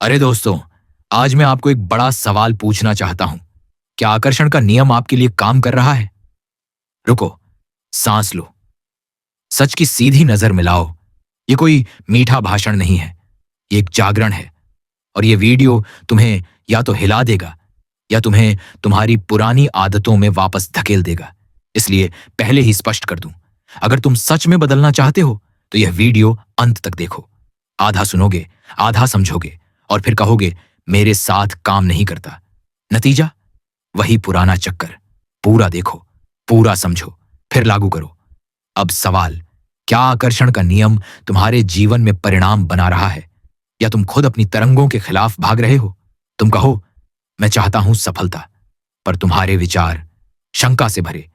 अरे दोस्तों, आज मैं आपको एक बड़ा सवाल पूछना चाहता हूं। क्या आकर्षण का नियम आपके लिए काम कर रहा है? रुको, सांस लो, सच की सीधी नजर मिलाओ। ये कोई मीठा भाषण नहीं है, ये एक जागरण है। और ये वीडियो तुम्हें या तो हिला देगा या तुम्हें तुम्हारी पुरानी आदतों में वापस धकेल देगा। इसलिए पहले ही स्पष्ट कर दूं, अगर तुम सच में बदलना चाहते हो तो यह वीडियो अंत तक देखो। आधा सुनोगे, आधा समझोगे और फिर कहोगे मेरे साथ काम नहीं करता। नतीजा वही पुराना चक्कर। पूरा देखो, पूरा समझो, फिर लागू करो। अब सवाल, क्या आकर्षण का नियम तुम्हारे जीवन में परिणाम बना रहा है या तुम खुद अपनी तरंगों के खिलाफ भाग रहे हो? तुम कहो मैं चाहता हूं सफलता, पर तुम्हारे विचार शंका से भरे,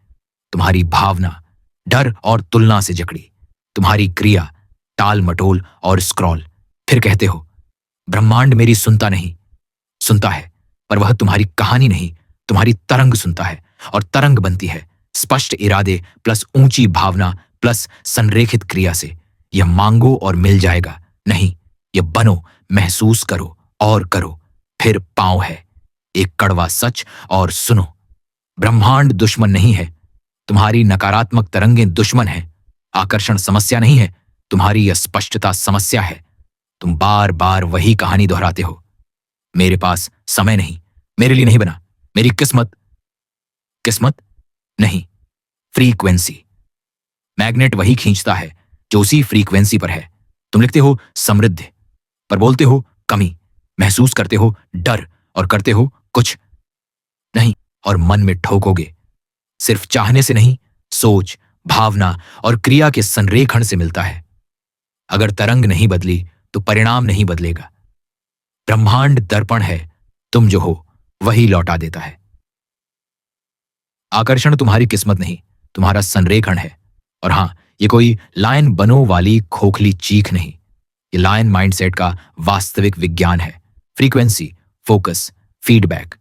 तुम्हारी भावना डर और तुलना से जकड़ी, तुम्हारी क्रिया टाल मटोल और स्क्रॉल। फिर कहते हो ब्रह्मांड मेरी सुनता नहीं। सुनता है, पर वह तुम्हारी कहानी नहीं, तुम्हारी तरंग सुनता है। और तरंग बनती है स्पष्ट इरादे प्लस ऊंची भावना प्लस संरेखित क्रिया से। यह मांगो और मिल जाएगा नहीं, यह बनो, महसूस करो और करो, फिर पांव है। एक कड़वा सच और सुनो, ब्रह्मांड दुश्मन नहीं है, तुम्हारी नकारात्मक तरंगें दुश्मन हैं। आकर्षण समस्या नहीं है, तुम्हारी अस्पष्टता समस्या है। तुम बार बार वही कहानी दोहराते हो, मेरे पास समय नहीं, मेरे लिए नहीं बना, मेरी किस्मत। किस्मत नहीं, फ्रीक्वेंसी। मैग्नेट वही खींचता है जो उसी फ्रीक्वेंसी पर है। तुम लिखते हो समृद्धि, पर बोलते हो कमी, महसूस करते हो डर और करते हो कुछ नहीं। और मन में ठोकोगे, सिर्फ चाहने से नहीं, सोच, भावना और क्रिया के संरेखण से मिलता है। अगर तरंग नहीं बदली तो परिणाम नहीं बदलेगा। ब्रह्मांड दर्पण है, तुम जो हो वही लौटा देता है। आकर्षण तुम्हारी किस्मत नहीं, तुम्हारा संरेखण है। और हां, ये कोई लायन बनो वाली खोखली चीख नहीं, ये लायन माइंडसेट का वास्तविक विज्ञान है। Frequency, focus, feedback.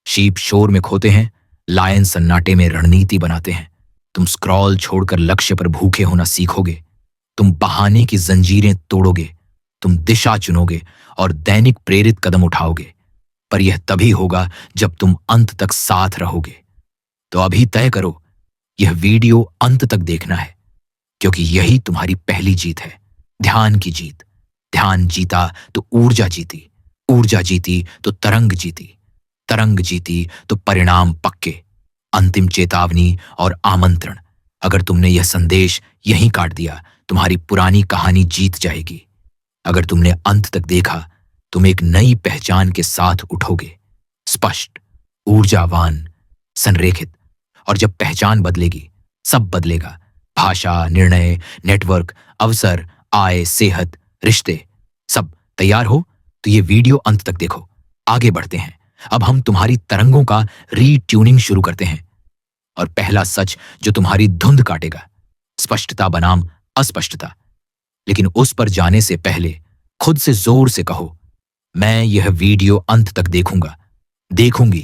शीप शोर में खोते हैं, लायन सन्नाटे में रणनीति बनाते हैं। तुम स्क्रॉल छोड़कर लक्ष्य पर भूखे होना सीखोगे। तुम बहाने की जंजीरें तोड़ोगे, तुम दिशा चुनोगे और दैनिक प्रेरित कदम उठाओगे। पर यह तभी होगा जब तुम अंत तक साथ रहोगे। तो अभी तय करो, यह वीडियो अंत तक देखना है, क्योंकि यही तुम्हारी पहली जीत है। ध्यान की जीत। ध्यान जीता तो ऊर्जा जीती, ऊर्जा जीती तो तरंग जीती, तरंग जीती तो परिणाम पक्के। अंतिम चेतावनी और आमंत्रण, अगर तुमने यह संदेश यहीं काट दिया, तुम्हारी पुरानी कहानी जीत जाएगी। अगर तुमने अंत तक देखा, तुम एक नई पहचान के साथ उठोगे, स्पष्ट, ऊर्जावान, संरेखित। और जब पहचान बदलेगी, सब बदलेगा। भाषा, निर्णय, नेटवर्क, अवसर, आय, सेहत, रिश्ते, सब। तैयार हो तो ये वीडियो अंत तक देखो। आगे बढ़ते हैं। अब हम तुम्हारी तरंगों का रीट्यूनिंग शुरू करते हैं। और पहला सच जो तुम्हारी धुंध काटेगा, स्पष्टता बनाम अस्पष्टता। लेकिन उस पर जाने से पहले खुद से जोर से कहो, मैं यह वीडियो अंत तक देखूंगा, देखूंगी,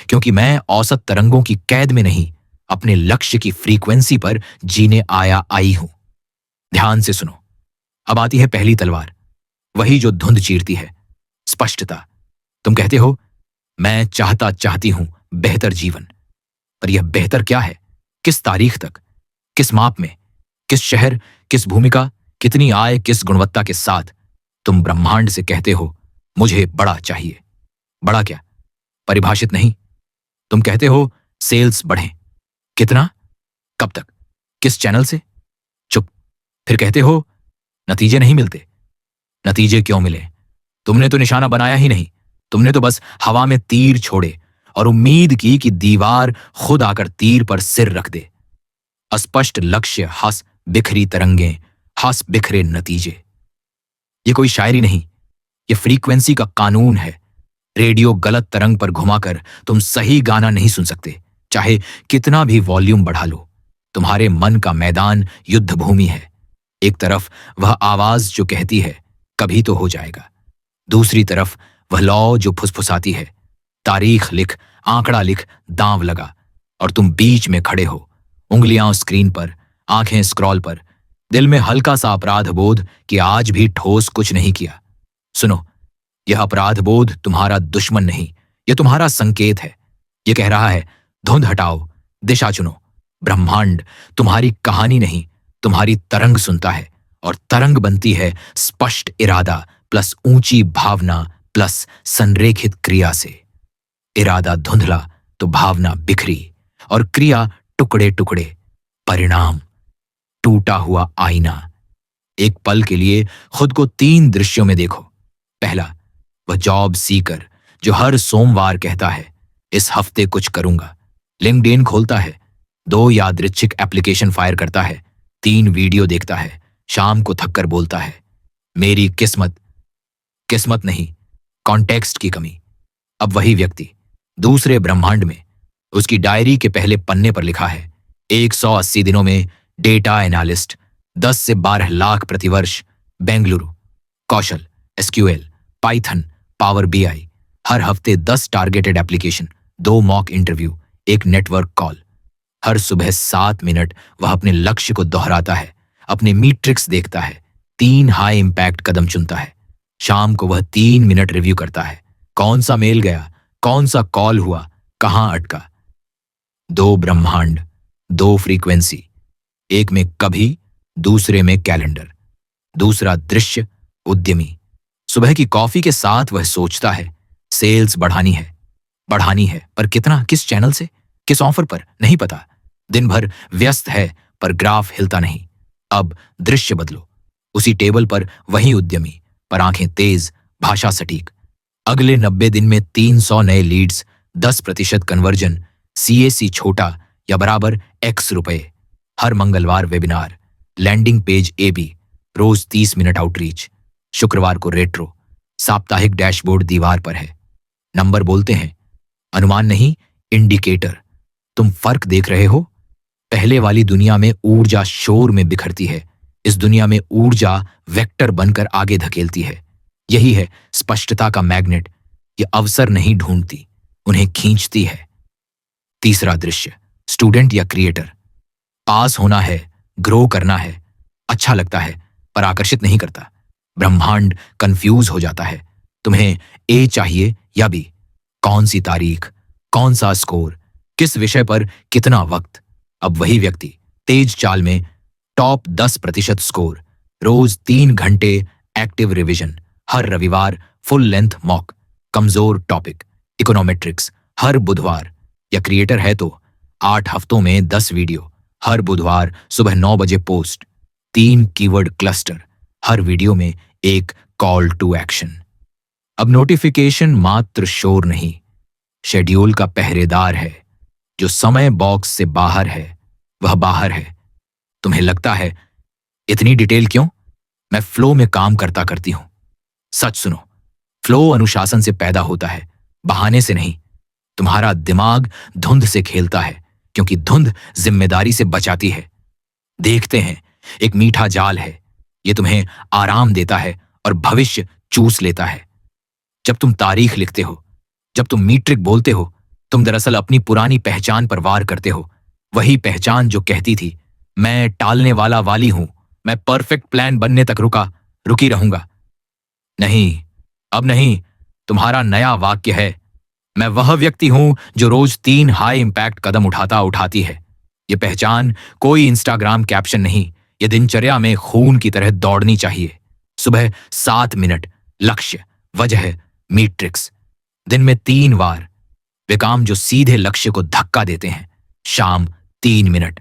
क्योंकि मैं औसत तरंगों की कैद में नहीं, अपने लक्ष्य की फ्रीक्वेंसी पर जीने आई हूं। ध्यान से सुनो। अब आती है पहली तलवार, वही जो धुंध चीरती है, स्पष्टता। तुम कहते हो मैं चाहती हूं बेहतर जीवन, पर यह बेहतर क्या है? किस तारीख तक, किस माप में, किस शहर, किस भूमिका, कितनी आय, किस गुणवत्ता के साथ? तुम ब्रह्मांड से कहते हो मुझे बड़ा चाहिए। बड़ा क्या? परिभाषित नहीं। तुम कहते हो सेल्स बढ़े। कितना? कब तक? किस चैनल से? चुप। फिर कहते हो नतीजे नहीं मिलते। नतीजे क्यों मिले? तुमने तो निशाना बनाया ही नहीं, तुमने तो बस हवा में तीर छोड़े और उम्मीद की कि दीवार खुद आकर तीर पर सिर रख दे। अस्पष्ट लक्ष्य, हंस बिखरी तरंगें, हंस बिखरे नतीजे। ये कोई शायरी नहीं, ये फ्रीक्वेंसी का कानून है। रेडियो गलत तरंग पर घुमाकर तुम सही गाना नहीं सुन सकते, चाहे कितना भी वॉल्यूम बढ़ा लो। तुम्हारे मन का मैदान युद्ध भूमि है। एक तरफ वह आवाज जो कहती है कभी तो हो जाएगा, दूसरी तरफ वह लौ जो फुसफुसाती है तारीख लिख, आंकड़ा लिख, दांव लगा। और तुम बीच में खड़े हो, उंगलियां स्क्रीन पर, आंखें स्क्रॉल पर, दिल में हल्का सा अपराध बोध कि आज भी ठोस कुछ नहीं किया। सुनो, यह अपराध बोध तुम्हारा दुश्मन नहीं, यह तुम्हारा संकेत है। यह कह रहा है, धुंध हटाओ, दिशा चुनो। ब्रह्मांड तुम्हारी कहानी नहीं, तुम्हारी तरंग सुनता है, और तरंग बनती है स्पष्ट इरादा प्लस ऊंची भावना प्लस संरेखित क्रिया से। इरादा धुंधला तो भावना बिखरी, और क्रिया टुकड़े टुकड़े। परिणाम टूटा हुआ आईना। एक पल के लिए खुद को 3 दृश्यों में देखो। पहला, वह जॉब सीकर जो हर सोमवार कहता है, इस हफ्ते कुछ करूंगा। लिंक्डइन खोलता है, 2 यादृच्छिक एप्लीकेशन फायर करता है, 3 वीडियो देखता है, शाम को थककर बोलता है, मेरी किस्मत। किस्मत नहीं, कॉन्टेक्स्ट की कमी। अब वही व्यक्ति दूसरे ब्रह्मांड में, उसकी डायरी के पहले पन्ने पर लिखा है, 180 दिनों में डेटा एनालिस्ट, 10 से 12 लाख प्रतिवर्ष, बेंगलुरु। कौशल, एसक्यूएल, पाइथन, पावर बीआई। हर हफ्ते 10 targeted application, 2 mock interview, 1 network call. हर सुबह 7 मिनट वह अपने लक्ष्य को दोहराता है, अपने मीट्रिक्स देखता है, 3 हाई इंपैक्ट कदम चुनता है। शाम को वह 3 मिनट रिव्यू करता है, कौन सा मेल गया, कौन सा कॉल हुआ, कहां अटका। 2 ब्रह्मांड, 2 फ्रीक्वेंसी। एक में कभी, दूसरे में कैलेंडर। दूसरा दृश्य उद्यमी। सुबह की कॉफी के साथ वह सोचता है, सेल्स बढ़ानी है, पर कितना, किस चैनल से, किस ऑफर पर, नहीं पता। दिन भर व्यस्त है, पर ग्राफ हिलता नहीं। अब दृश्य बदलो। उसी टेबल पर वही उद्यमी, पर आंखें तेज, भाषा सटीक। अगले 90 दिन में 300 नए लीड्स, 10% कन्वर्जन, सीएसी छोटा या बराबर X रुपए। हर मंगलवार वेबिनार, लैंडिंग पेज AB, रोज 30 मिनट आउटरीच। शुक्रवार को रेट्रो, साप्ताहिक डैशबोर्ड दीवार पर है। नंबर बोलते हैं, अनुमान नहीं, इंडिकेटर। तुम फर्क देख रहे हो? पहले वाली दुनिया में ऊर्जा शोर में बिखरती है, इस दुनिया में ऊर्जा वेक्टर बनकर आगे धकेलती है। यही है स्पष्टता का मैग्नेट। ये अवसर नहीं ढूंढती, उन्हें खींचती है। तीसरा दृश्य, स्टूडेंट या क्रिएटर। पास होना है, ग्रो करना है, अच्छा लगता है, पर आकर्षित नहीं करता। ब्रह्मांड कंफ्यूज हो जाता है, तुम्हें A चाहिए या B? कौन सी तारीख, कौन सा स्कोर, किस विषय पर कितना वक्त। अब वही व्यक्ति तेज चाल में, टॉप 10% स्कोर, रोज 3 घंटे एक्टिव रिवीजन, हर रविवार फुल लेंथ मॉक, कमजोर टॉपिक, इकोनोमेट्रिक्स, हर बुधवार। या क्रिएटर है तो 8 हफ्तों में 10 वीडियो, हर बुधवार सुबह 9 बजे पोस्ट, 3 कीवर्ड क्लस्टर, हर वीडियो में एक कॉल टू एक्शन। अब नोटिफिकेशन मात्र शोर नहीं, शेड्यूल का पहरेदार है। जो समय बॉक्स से बाहर है, वह बाहर है। तुम्हें लगता है, इतनी डिटेल क्यों? मैं फ्लो में काम करता करती हूं। सच सुनो, फ्लो अनुशासन से पैदा होता है, बहाने से नहीं। तुम्हारा दिमाग धुंध से खेलता है, क्योंकि धुंध जिम्मेदारी से बचाती है। देखते हैं, एक मीठा जाल है, यह तुम्हें आराम देता है और भविष्य चूस लेता है। जब तुम तारीख लिखते हो, जब तुम मीट्रिक बोलते हो, तुम दरअसल अपनी पुरानी पहचान पर वार करते हो। वही पहचान जो कहती थी, मैं टालने वाला वाली हूं, मैं परफेक्ट प्लान बनने तक रुकी रहूंगा। नहीं, अब नहीं, तुम्हारा नया वाक्य है, मैं वह व्यक्ति हूं जो रोज 3 हाई इंपैक्ट कदम उठाती है। यह पहचान कोई इंस्टाग्राम कैप्शन नहीं, यह दिनचर्या में खून की तरह दौड़नी चाहिए। सुबह 7 मिनट, लक्ष्य, वजह, मीट्रिक्स। दिन में 3 बार, वे काम जो सीधे लक्ष्य को धक्का देते हैं। शाम 3 मिनट,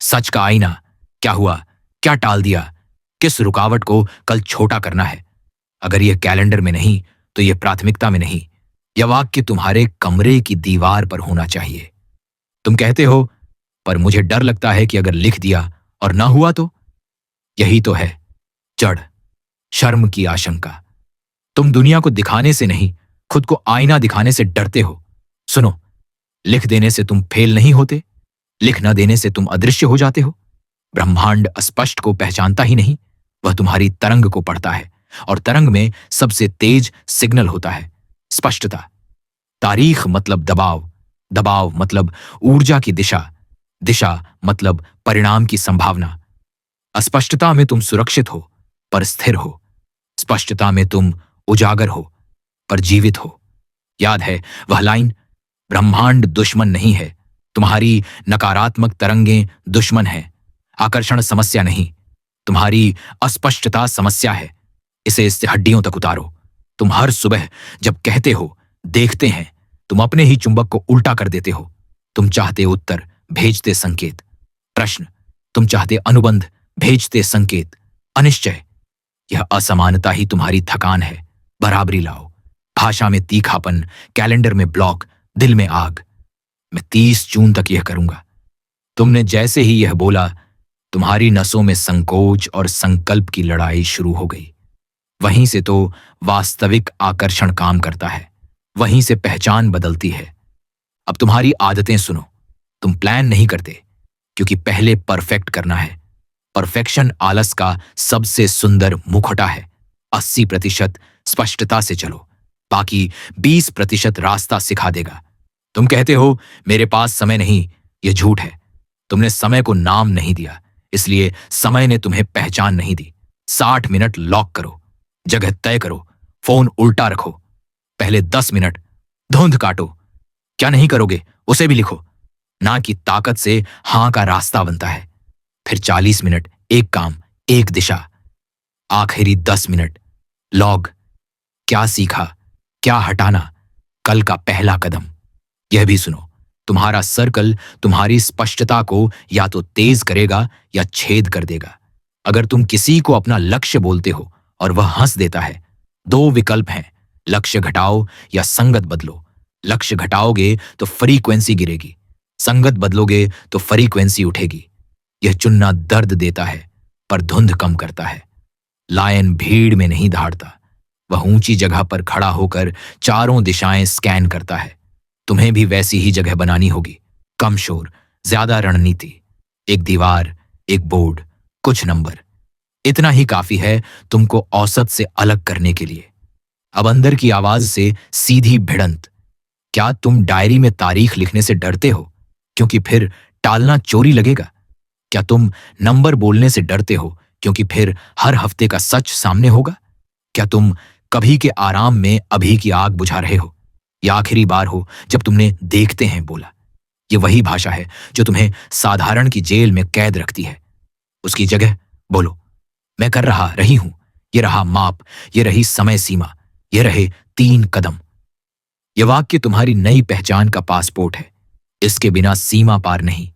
सच का आईना, क्या हुआ, क्या टाल दिया, किस रुकावट को कल छोटा करना है। अगर यह कैलेंडर में नहीं, तो यह प्राथमिकता में नहीं। यह वाक्य तुम्हारे कमरे की दीवार पर होना चाहिए। तुम कहते हो, पर मुझे डर लगता है कि अगर लिख दिया और ना हुआ तो। यही तो है जड़, शर्म की आशंका। तुम दुनिया को दिखाने से नहीं, खुद को आईना दिखाने से डरते हो। सुनो, लिख देने से तुम फेल नहीं होते, लिख न देने से तुम अदृश्य हो जाते हो। ब्रह्मांड अस्पष्ट को पहचानता ही नहीं, वह तुम्हारी तरंग को पढ़ता है, और तरंग में सबसे तेज सिग्नल होता है स्पष्टता। तारीख मतलब दबाव, दबाव मतलब ऊर्जा की दिशा, दिशा मतलब परिणाम की संभावना। अस्पष्टता में तुम सुरक्षित हो, पर स्थिर हो। स्पष्टता में तुम उजागर हो, पर जीवित हो। याद है वह लाइन, ब्रह्मांड दुश्मन नहीं है, तुम्हारी नकारात्मक तरंगें दुश्मन हैं। आकर्षण समस्या नहीं, तुम्हारी अस्पष्टता समस्या है। इसे इससे हड्डियों तक उतारो। तुम हर सुबह जब कहते हो, देखते हैं, तुम अपने ही चुंबक को उल्टा कर देते हो। तुम चाहते उत्तर, भेजते संकेत। प्रश्न, तुम चाहते अनुबंध, भेजते संकेत। अनिश्चय, यह असमानता ही तुम्हारी थकान है। बराबरी लाओ। भाषा में तीखापन, कैलेंडर में ब्लॉक, दिल में आग। मैं 30 जून तक यह करूंगा। तुमने जैसे ही यह बोला, तुम्हारी नसों में संकोच और संकल्प की लड़ाई शुरू हो गई। वहीं से तो वास्तविक आकर्षण काम करता है, वहीं से पहचान बदलती है। अब तुम्हारी आदतें सुनो। तुम प्लान नहीं करते क्योंकि पहले परफेक्ट करना है। परफेक्शन आलस का सबसे सुंदर मुखौटा है। 80% स्पष्टता से चलो, बाकी 20% रास्ता सिखा देगा। तुम कहते हो मेरे पास समय नहीं, यह झूठ है। तुमने समय को नाम नहीं दिया, इसलिए समय ने तुम्हें पहचान नहीं दी। 60 मिनट लॉक करो, जगह तय करो, फोन उल्टा रखो। पहले 10 मिनट धुंध काटो। क्या नहीं करोगे उसे भी लिखो। ना की ताकत से हां का रास्ता बनता है। फिर 40 मिनट एक काम, एक दिशा। आखिरी 10 मिनट लॉग, क्या सीखा, क्या हटाना, कल का पहला कदम। यह भी सुनो, तुम्हारा सर्कल तुम्हारी स्पष्टता को या तो तेज करेगा या छेद कर देगा। अगर तुम किसी को अपना लक्ष्य बोलते हो और वह हंस देता है, 2 विकल्प हैं, लक्ष्य घटाओ या संगत बदलो। लक्ष्य घटाओगे तो फ्रीक्वेंसी गिरेगी, संगत बदलोगे तो फ्रीक्वेंसी उठेगी। यह चुनना दर्द देता है पर धुंध कम करता है। लायन भीड़ में नहीं दहाड़ता, वह ऊंची जगह पर खड़ा होकर चारों दिशाएं स्कैन करता है। तुम्हें भी वैसी ही जगह बनानी होगी। कम शोर, ज्यादा रणनीति। एक दीवार, एक बोर्ड, कुछ नंबर। इतना ही काफी है तुमको औसत से अलग करने के लिए। अब अंदर की आवाज से सीधी भिड़ंत। क्या तुम डायरी में तारीख लिखने से डरते हो क्योंकि फिर टालना चोरी लगेगा? क्या तुम नंबर बोलने से डरते हो क्योंकि फिर हर हफ्ते का सच सामने होगा? क्या तुम कभी के आराम में अभी की आग बुझा रहे हो? यह आखिरी बार हो जब तुमने देखते हैं बोला। ये वही भाषा है जो तुम्हें साधारण की जेल में कैद रखती है। उसकी जगह बोलो, मैं कर रहा रही हूं। ये रहा माप, ये रही समय सीमा, ये रहे 3 कदम। यह वाक्य तुम्हारी नई पहचान का पासपोर्ट है। इसके बिना सीमा पार नहीं।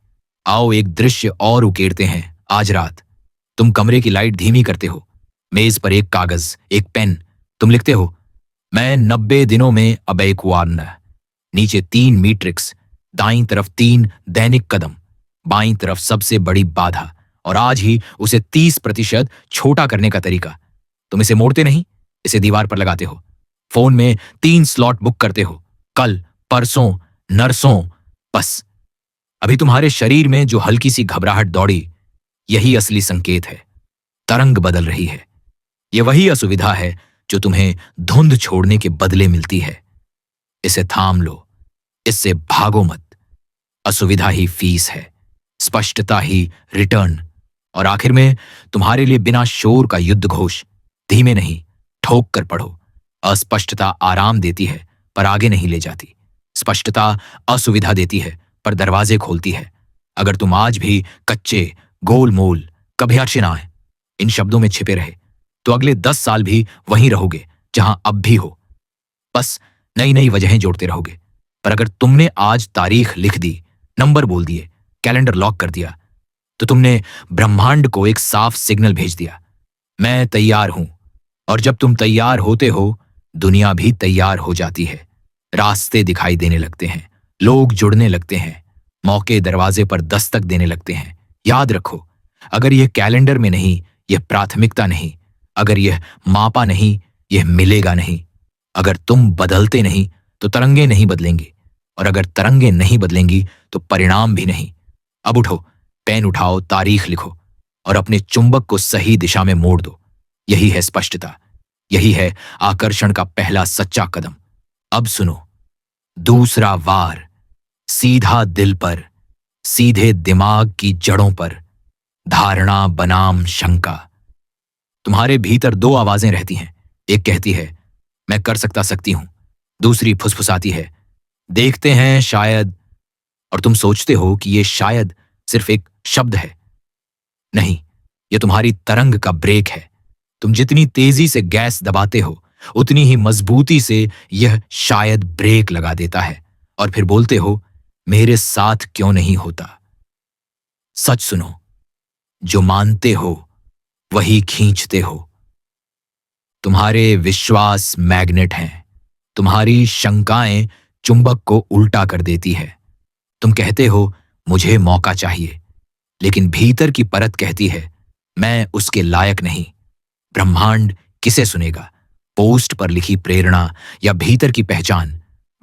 आओ एक दृश्य और उकेरते हैं। आज रात तुम कमरे की लाइट धीमी करते हो। मेज पर एक कागज, एक पेन। तुम लिखते हो, मैं 90 दिनों में अबैकवान। नीचे 3 मैट्रिक्स, दाईं तरफ 3 दैनिक कदम, बाईं तरफ सबसे बड़ी बाधा, और आज ही उसे 30% छोटा करने का तरीका। तुम इसे मोड़ते नहीं, इसे दीवार पर लगाते हो। फोन में 3 स्लॉट बुक करते हो, कल, परसों, नरसों। बस अभी तुम्हारे शरीर में जो हल्की सी घबराहट दौड़ी, यही असली संकेत है। तरंग बदल रही है। यह वही असुविधा है जो तुम्हें धुंध छोड़ने के बदले मिलती है। इसे थाम लो, इससे भागो मत। असुविधा ही फीस है, स्पष्टता ही रिटर्न। और आखिर में तुम्हारे लिए बिना शोर का युद्ध घोष। धीमे नहीं, ठोक कर पढ़ो। अस्पष्टता आराम देती है पर आगे नहीं ले जाती। स्पष्टता असुविधा देती है पर दरवाजे खोलती है। अगर तुम आज भी कच्चे, गोलमोल, कभ्यार्चिनाएं इन शब्दों में छिपे रहे, तो अगले 10 साल भी वहीं रहोगे जहां अब भी हो। बस नई नई वजहें जोड़ते रहोगे। पर अगर तुमने आज तारीख लिख दी, नंबर बोल दिए, कैलेंडर लॉक कर दिया, तो तुमने ब्रह्मांड को एक साफ सिग्नल भेज दिया, मैं तैयार हूं। और जब तुम तैयार होते हो, दुनिया भी तैयार हो जाती है। रास्ते दिखाई देने लगते हैं, लोग जुड़ने लगते हैं, मौके दरवाजे पर दस्तक देने लगते हैं। याद रखो, अगर यह कैलेंडर में नहीं, यह प्राथमिकता नहीं। अगर यह मापा नहीं, यह मिलेगा नहीं। अगर तुम बदलते नहीं तो तरंगे नहीं बदलेंगी, और अगर तरंगे नहीं बदलेंगी तो परिणाम भी नहीं। अब उठो, पेन उठाओ, तारीख लिखो और अपने चुंबक को सही दिशा में मोड़ दो। यही है स्पष्टता, यही है आकर्षण का पहला सच्चा कदम। अब सुनो, दूसरा वार, सीधा दिल पर, सीधे दिमाग की जड़ों पर, धारणा बनाम शंका। तुम्हारे भीतर 2 आवाजें रहती हैं। एक कहती है, मैं कर सकता सकती हूं। दूसरी फुसफुसाती है, देखते हैं शायद। और तुम सोचते हो कि ये शायद सिर्फ एक शब्द है। नहीं, ये तुम्हारी तरंग का ब्रेक है। तुम जितनी तेजी से गैस दबाते हो, उतनी ही मजबूती से यह शायद ब्रेक लगा देता है। और फिर बोलते हो, मेरे साथ क्यों नहीं होता। सच सुनो, जो मानते हो वही खींचते हो। तुम्हारे विश्वास मैग्नेट हैं। तुम्हारी शंकाएं चुंबक को उल्टा कर देती है। तुम कहते हो, मुझे मौका चाहिए, लेकिन भीतर की परत कहती है, मैं उसके लायक नहीं। ब्रह्मांड किसे सुनेगा? पोस्ट पर लिखी प्रेरणा या भीतर की पहचान?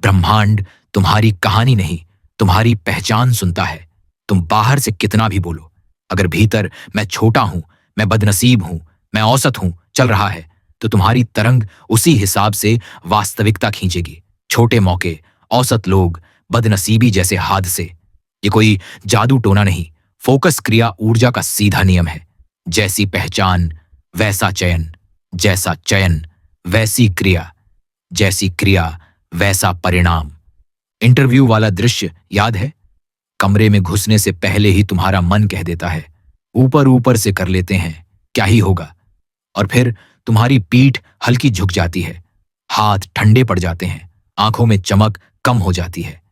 ब्रह्मांड तुम्हारी कहानी नहीं, तुम्हारी पहचान सुनता है। तुम बाहर से कितना भी बोलो, अगर भीतर मैं छोटा हूं, मैं बदनसीब हूं, मैं औसत हूं चल रहा है, तो तुम्हारी तरंग उसी हिसाब से वास्तविकता खींचेगी। छोटे मौके, औसत लोग, बदनसीबी जैसे हादसे, ये कोई जादू टोना नहीं। फोकस क्रिया ऊर्जा का सीधा नियम है। जैसी पहचान वैसा चयन, जैसा चयन वैसी क्रिया, जैसी क्रिया वैसा परिणाम। इंटरव्यू वाला दृश्य याद है? कमरे में घुसने से पहले ही तुम्हारा मन कह देता है, ऊपर ऊपर से कर लेते हैं, क्या ही होगा। और फिर तुम्हारी पीठ हल्की झुक जाती है, हाथ ठंडे पड़ जाते हैं, आंखों में चमक कम हो जाती है।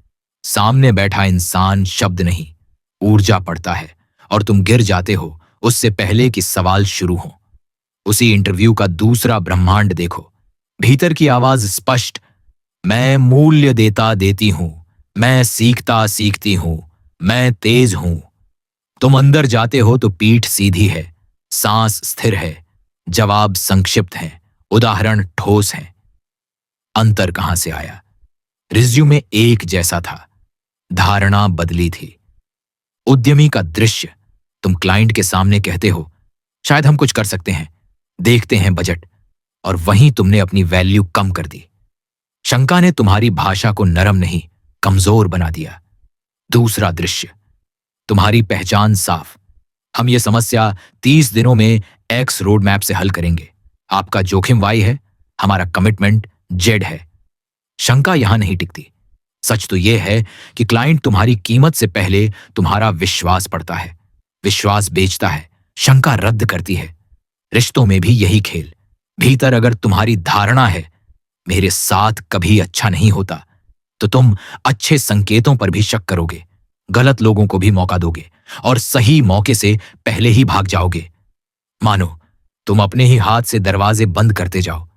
सामने बैठा इंसान शब्द नहीं, ऊर्जा पड़ता है, और तुम गिर जाते हो उससे पहले कि सवाल शुरू हो। उसी इंटरव्यू का दूसरा ब्रह्मांड देखो। भीतर की आवाज स्पष्ट, मैं मूल्य देता देती हूं, मैं सीखता सीखती हूं, मैं तेज हूं। तुम अंदर जाते हो तो पीठ सीधी है, सांस स्थिर है, जवाब संक्षिप्त है, उदाहरण ठोस है। अंतर कहां से आया? रिज्यूमे एक जैसा था, धारणा बदली थी। उद्यमी का दृश्य, तुम क्लाइंट के सामने कहते हो, शायद हम कुछ कर सकते हैं, देखते हैं बजट, और वहीं तुमने अपनी वैल्यू कम कर दी। शंका ने तुम्हारी भाषा को नरम नहीं, कमजोर बना दिया। दूसरा दृश्य, तुम्हारी पहचान साफ, हम ये समस्या 30 दिनों में एक्स रोड मैप से हल करेंगे। आपका जोखिम वाई है, हमारा कमिटमेंट जेड है। शंका यहां नहीं टिकती। सच तो यह है कि क्लाइंट तुम्हारी कीमत से पहले तुम्हारा विश्वास पड़ता है। विश्वास बेचता है, शंका रद्द करती है। रिश्तों में भी यही खेल। भीतर अगर तुम्हारी धारणा है, मेरे साथ कभी अच्छा नहीं होता, तो तुम अच्छे संकेतों पर भी शक करोगे, गलत लोगों को भी मौका दोगे, और सही मौके से पहले ही भाग जाओगे। मानो तुम अपने ही हाथ से दरवाजे बंद करते जाओ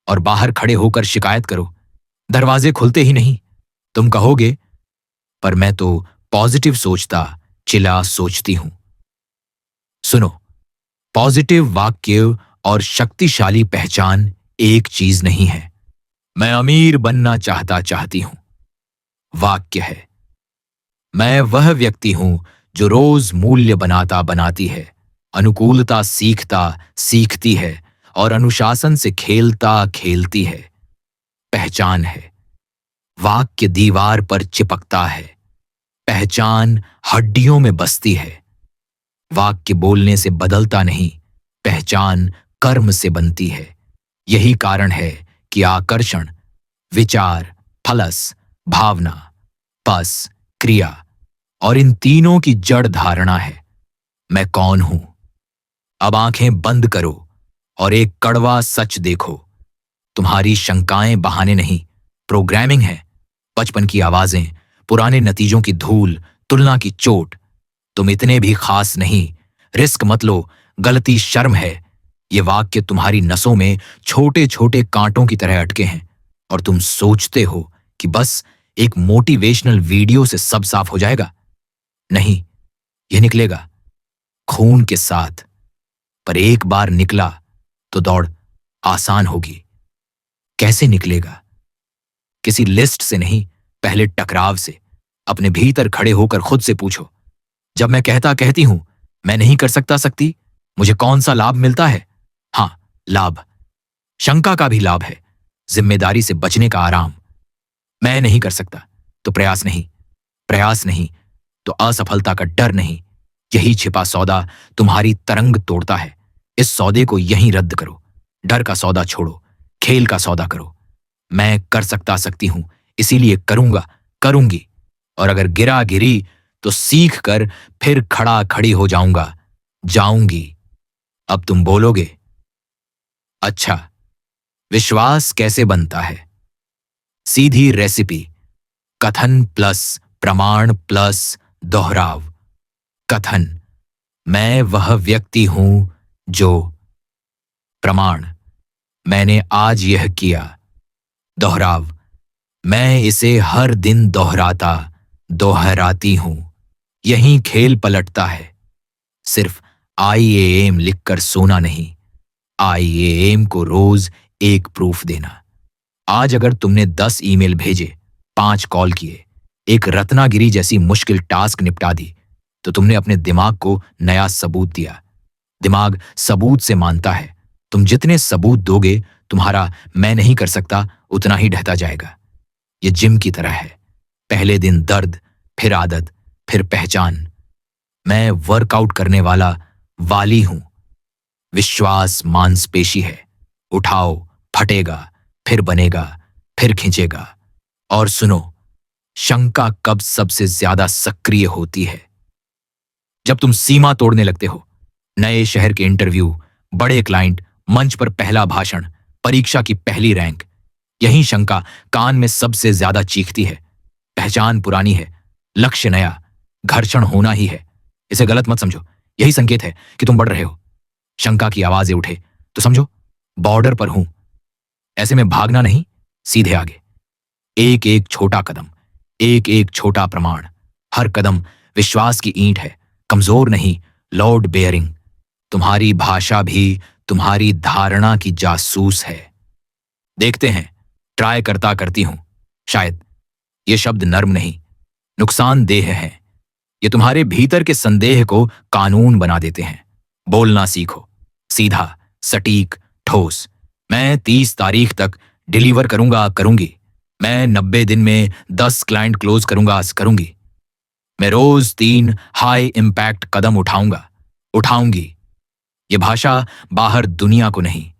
और बाहर खड़े होकर शिकायत करो, दरवाजे खुलते ही नहीं। तुम कहोगे, पर मैं तो पॉजिटिव सोचता, चिल्ला सोचती हूं। सुनो, पॉजिटिव वाक्य और शक्तिशाली पहचान एक चीज नहीं है। मैं अमीर बनना चाहता चाहती हूं, वाक्य है। मैं वह व्यक्ति हूं जो रोज मूल्य बनाता बनाती है, अनुकूलता सीखता सीखती है, और अनुशासन से खेलता खेलती है। पहचान है। वाक्य दीवार पर चिपकता है, पहचान हड्डियों में बसती है। वाक्य बोलने से बदलता नहीं, पहचान कर्म से बनती है। यही कारण है कि आकर्षण, विचार, फलस, भावना, पस, क्रिया, और इन तीनों की जड़ धारणा है, मैं कौन हूं। अब आंखें बंद करो और एक कड़वा सच देखो। तुम्हारी शंकाएं बहाने नहीं, प्रोग्रामिंग है। बचपन की आवाजें, पुराने नतीजों की धूल, तुलना की चोट। तुम इतने भी खास नहीं, रिस्क मत लो, गलती शर्म है। ये वाक्य तुम्हारी नसों में छोटे छोटे कांटों की तरह अटके हैं, और तुम सोचते हो कि बस एक मोटिवेशनल वीडियो से सब साफ हो जाएगा। नहीं, यह निकलेगा खून के साथ। पर एक बार निकला तो दौड़ आसान होगी। कैसे निकलेगा? किसी लिस्ट से नहीं, पहले टकराव से। अपने भीतर खड़े होकर खुद से पूछो, जब मैं कहती हूं मैं नहीं कर सकता सकती, मुझे कौन सा लाभ मिलता है? हां, लाभ। शंका का भी लाभ है, जिम्मेदारी से बचने का आराम। मैं नहीं कर सकता तो प्रयास नहीं, प्रयास नहीं तो असफलता का डर नहीं। यही छिपा सौदा तुम्हारी तरंग तोड़ता है। इस सौदे को यहीं रद्द करो। डर का सौदा छोड़ो, खेल का सौदा करो। मैं कर सकती हूं, इसीलिए करूंगा, करूंगी। और अगर गिरा गिरी तो सीख कर फिर खड़ा खड़ी हो जाऊंगा, जाऊंगी। अब तुम बोलोगे, अच्छा, विश्वास कैसे बनता है? सीधी रेसिपी, कथन प्लस प्रमाण प्लस दोहराव। कथन, मैं वह व्यक्ति हूं जो। प्रमाण, मैंने आज यह किया। दोहराव, मैं इसे हर दिन दोहराती हूं। यही खेल पलटता है। सिर्फ IAM लिखकर सोना नहीं, IAM को रोज एक प्रूफ देना। आज अगर तुमने 10 ईमेल भेजे, 5 कॉल किए, एक रत्नागिरी जैसी मुश्किल टास्क निपटा दी, तो तुमने अपने दिमाग को नया सबूत दिया। दिमाग सबूत से मानता है। तुम जितने सबूत दोगे, तुम्हारा मैं नहीं कर सकता उतना ही ढहता जाएगा। ये जिम की तरह है। पहले दिन दर्द, फिर आदत, फिर पहचान। मैं वर्कआउट करने वाला वाली हूं। विश्वास मांसपेशी है। उठाओ, फटेगा, फिर बनेगा, फिर खींचेगा। और सुनो, शंका कब सबसे ज्यादा सक्रिय होती है? जब तुम सीमा तोड़ने लगते हो। नए शहर के इंटरव्यू, बड़े क्लाइंट, मंच पर पहला भाषण, परीक्षा की पहली रैंक। यही शंका कान में सबसे ज्यादा चीखती है। पहचान पुरानी है, लक्ष्य नया, घर्षण होना ही है। इसे गलत मत समझो, यही संकेत है कि तुम बढ़ रहे हो। शंका की आवाजें उठे तो समझो बॉर्डर पर हूं। ऐसे में भागना नहीं, सीधे आगे। एक एक छोटा कदम, एक एक छोटा प्रमाण। हर कदम विश्वास की ईंट है, कमजोर नहीं, लोड बेयरिंग। तुम्हारी भाषा भी तुम्हारी धारणा की जासूस है। देखते हैं, ट्राई करती हूं। शायद ये शब्द नर्म नहीं, नुकसानदेह हैं। ये तुम्हारे भीतर के संदेह को कानून बना देते हैं। बोलना सीखो, सीधा, सटीक, ठोस। मैं 30 तारीख तक डिलीवर करूंगी। मैं 90 दिन में 10 क्लाइंट क्लोज करूंगी। मैं रोज 3 हाई इंपैक्ट कदम उठाऊंगी। ये भाषा बाहर दुनिया को नहीं,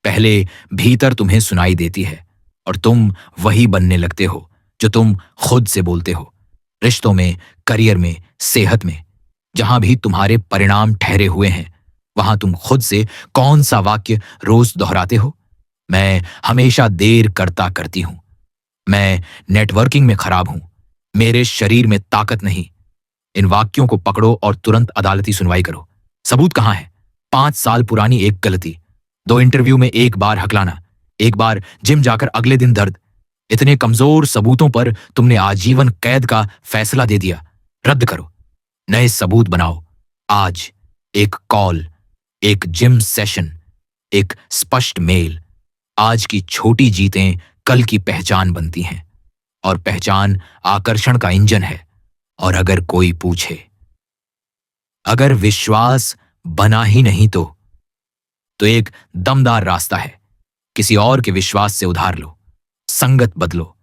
पहले भीतर तुम्हें सुनाई देती है। और तुम वही बनने लगते हो जो तुम खुद से बोलते हो। रिश्तों में, करियर में, सेहत में, जहां भी तुम्हारे परिणाम ठहरे हुए हैं, वहां तुम खुद से कौन सा वाक्य रोज दोहराते हो? मैं हमेशा देर करती हूं। मैं नेटवर्किंग में खराब हूं। मेरे शरीर में ताकत नहीं। इन वाक्यों को पकड़ो और तुरंत अदालती सुनवाई करो। सबूत कहां है? 5 साल पुरानी एक गलती, 2 इंटरव्यू में एक बार हकलाना, एक बार जिम जाकर अगले दिन दर्द। इतने कमजोर सबूतों पर तुमने आजीवन कैद का फैसला दे दिया। रद्द करो, नए सबूत बनाओ। आज एक कॉल, एक जिम सेशन, एक स्पष्ट मेल। आज की छोटी जीतें कल की पहचान बनती हैं। और पहचान आकर्षण का इंजन है। और अगर कोई पूछे, अगर विश्वास बना ही नहीं तो एक दमदार रास्ता है। किसी और के विश्वास से उधार लो, संगत बदलो।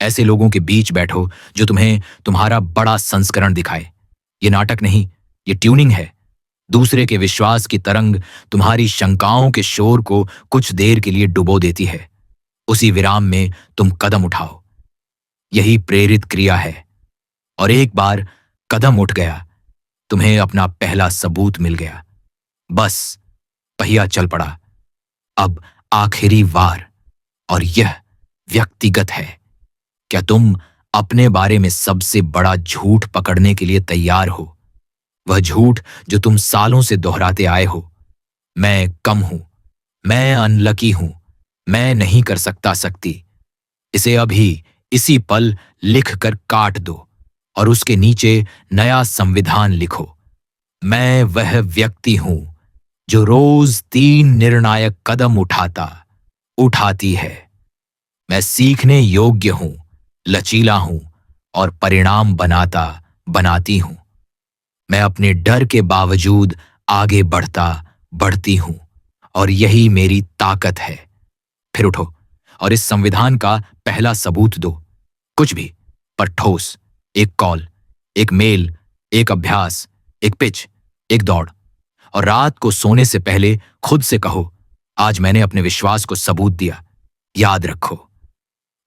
ऐसे लोगों के बीच बैठो जो तुम्हें तुम्हारा बड़ा संस्करण दिखाए। ये नाटक नहीं, ये ट्यूनिंग है। दूसरे के विश्वास की तरंग तुम्हारी शंकाओं के शोर को कुछ देर के लिए डुबो देती है। उसी विराम में तुम कदम उठाओ। यही प्रेरित क्रिया है। और एक बार कदम उठ गया, तुम्हें अपना पहला सबूत मिल गया। बस पहिया चल पड़ा। अब आखिरी वार, और यह व्यक्तिगत है। क्या तुम अपने बारे में सबसे बड़ा झूठ पकड़ने के लिए तैयार हो? वह झूठ जो तुम सालों से दोहराते आए हो। मैं कम हूं, मैं अनलकी हूं, मैं नहीं कर सकती। इसे अभी इसी पल लिख कर काट दो और उसके नीचे नया संविधान लिखो। मैं वह व्यक्ति हूं जो रोज 3 निर्णायक कदम उठाती है। मैं सीखने योग्य हूं, लचीला हूं और परिणाम बनाती हूं। मैं अपने डर के बावजूद आगे बढ़ती हूं और यही मेरी ताकत है। फिर उठो और इस संविधान का पहला सबूत दो। कुछ भी, पर ठोस। एक कॉल, एक मेल, एक अभ्यास, एक पिच, एक दौड़। और रात को सोने से पहले खुद से कहो, आज मैंने अपने विश्वास को सबूत दिया। याद रखो,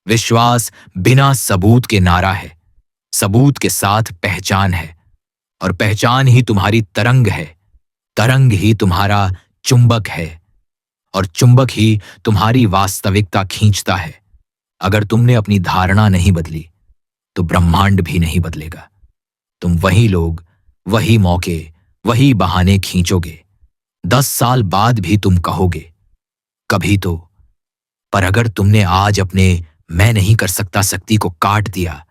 विश्वास बिना सबूत के नारा है, सबूत के साथ पहचान है, और पहचान ही तुम्हारी तरंग है, तरंग ही तुम्हारा चुंबक है, और चुंबक ही तुम्हारी वास्तविकता खींचता है। अगर तुमने अपनी धारणा नहीं बदली तो ब्रह्मांड भी नहीं बदलेगा। तुम वही लोग, वही मौके, वही बहाने खींचोगे। 10 साल बाद भी तुम कहोगे कभी तो। पर अगर तुमने आज अपने मैं नहीं कर सकता शक्ति को काट दिया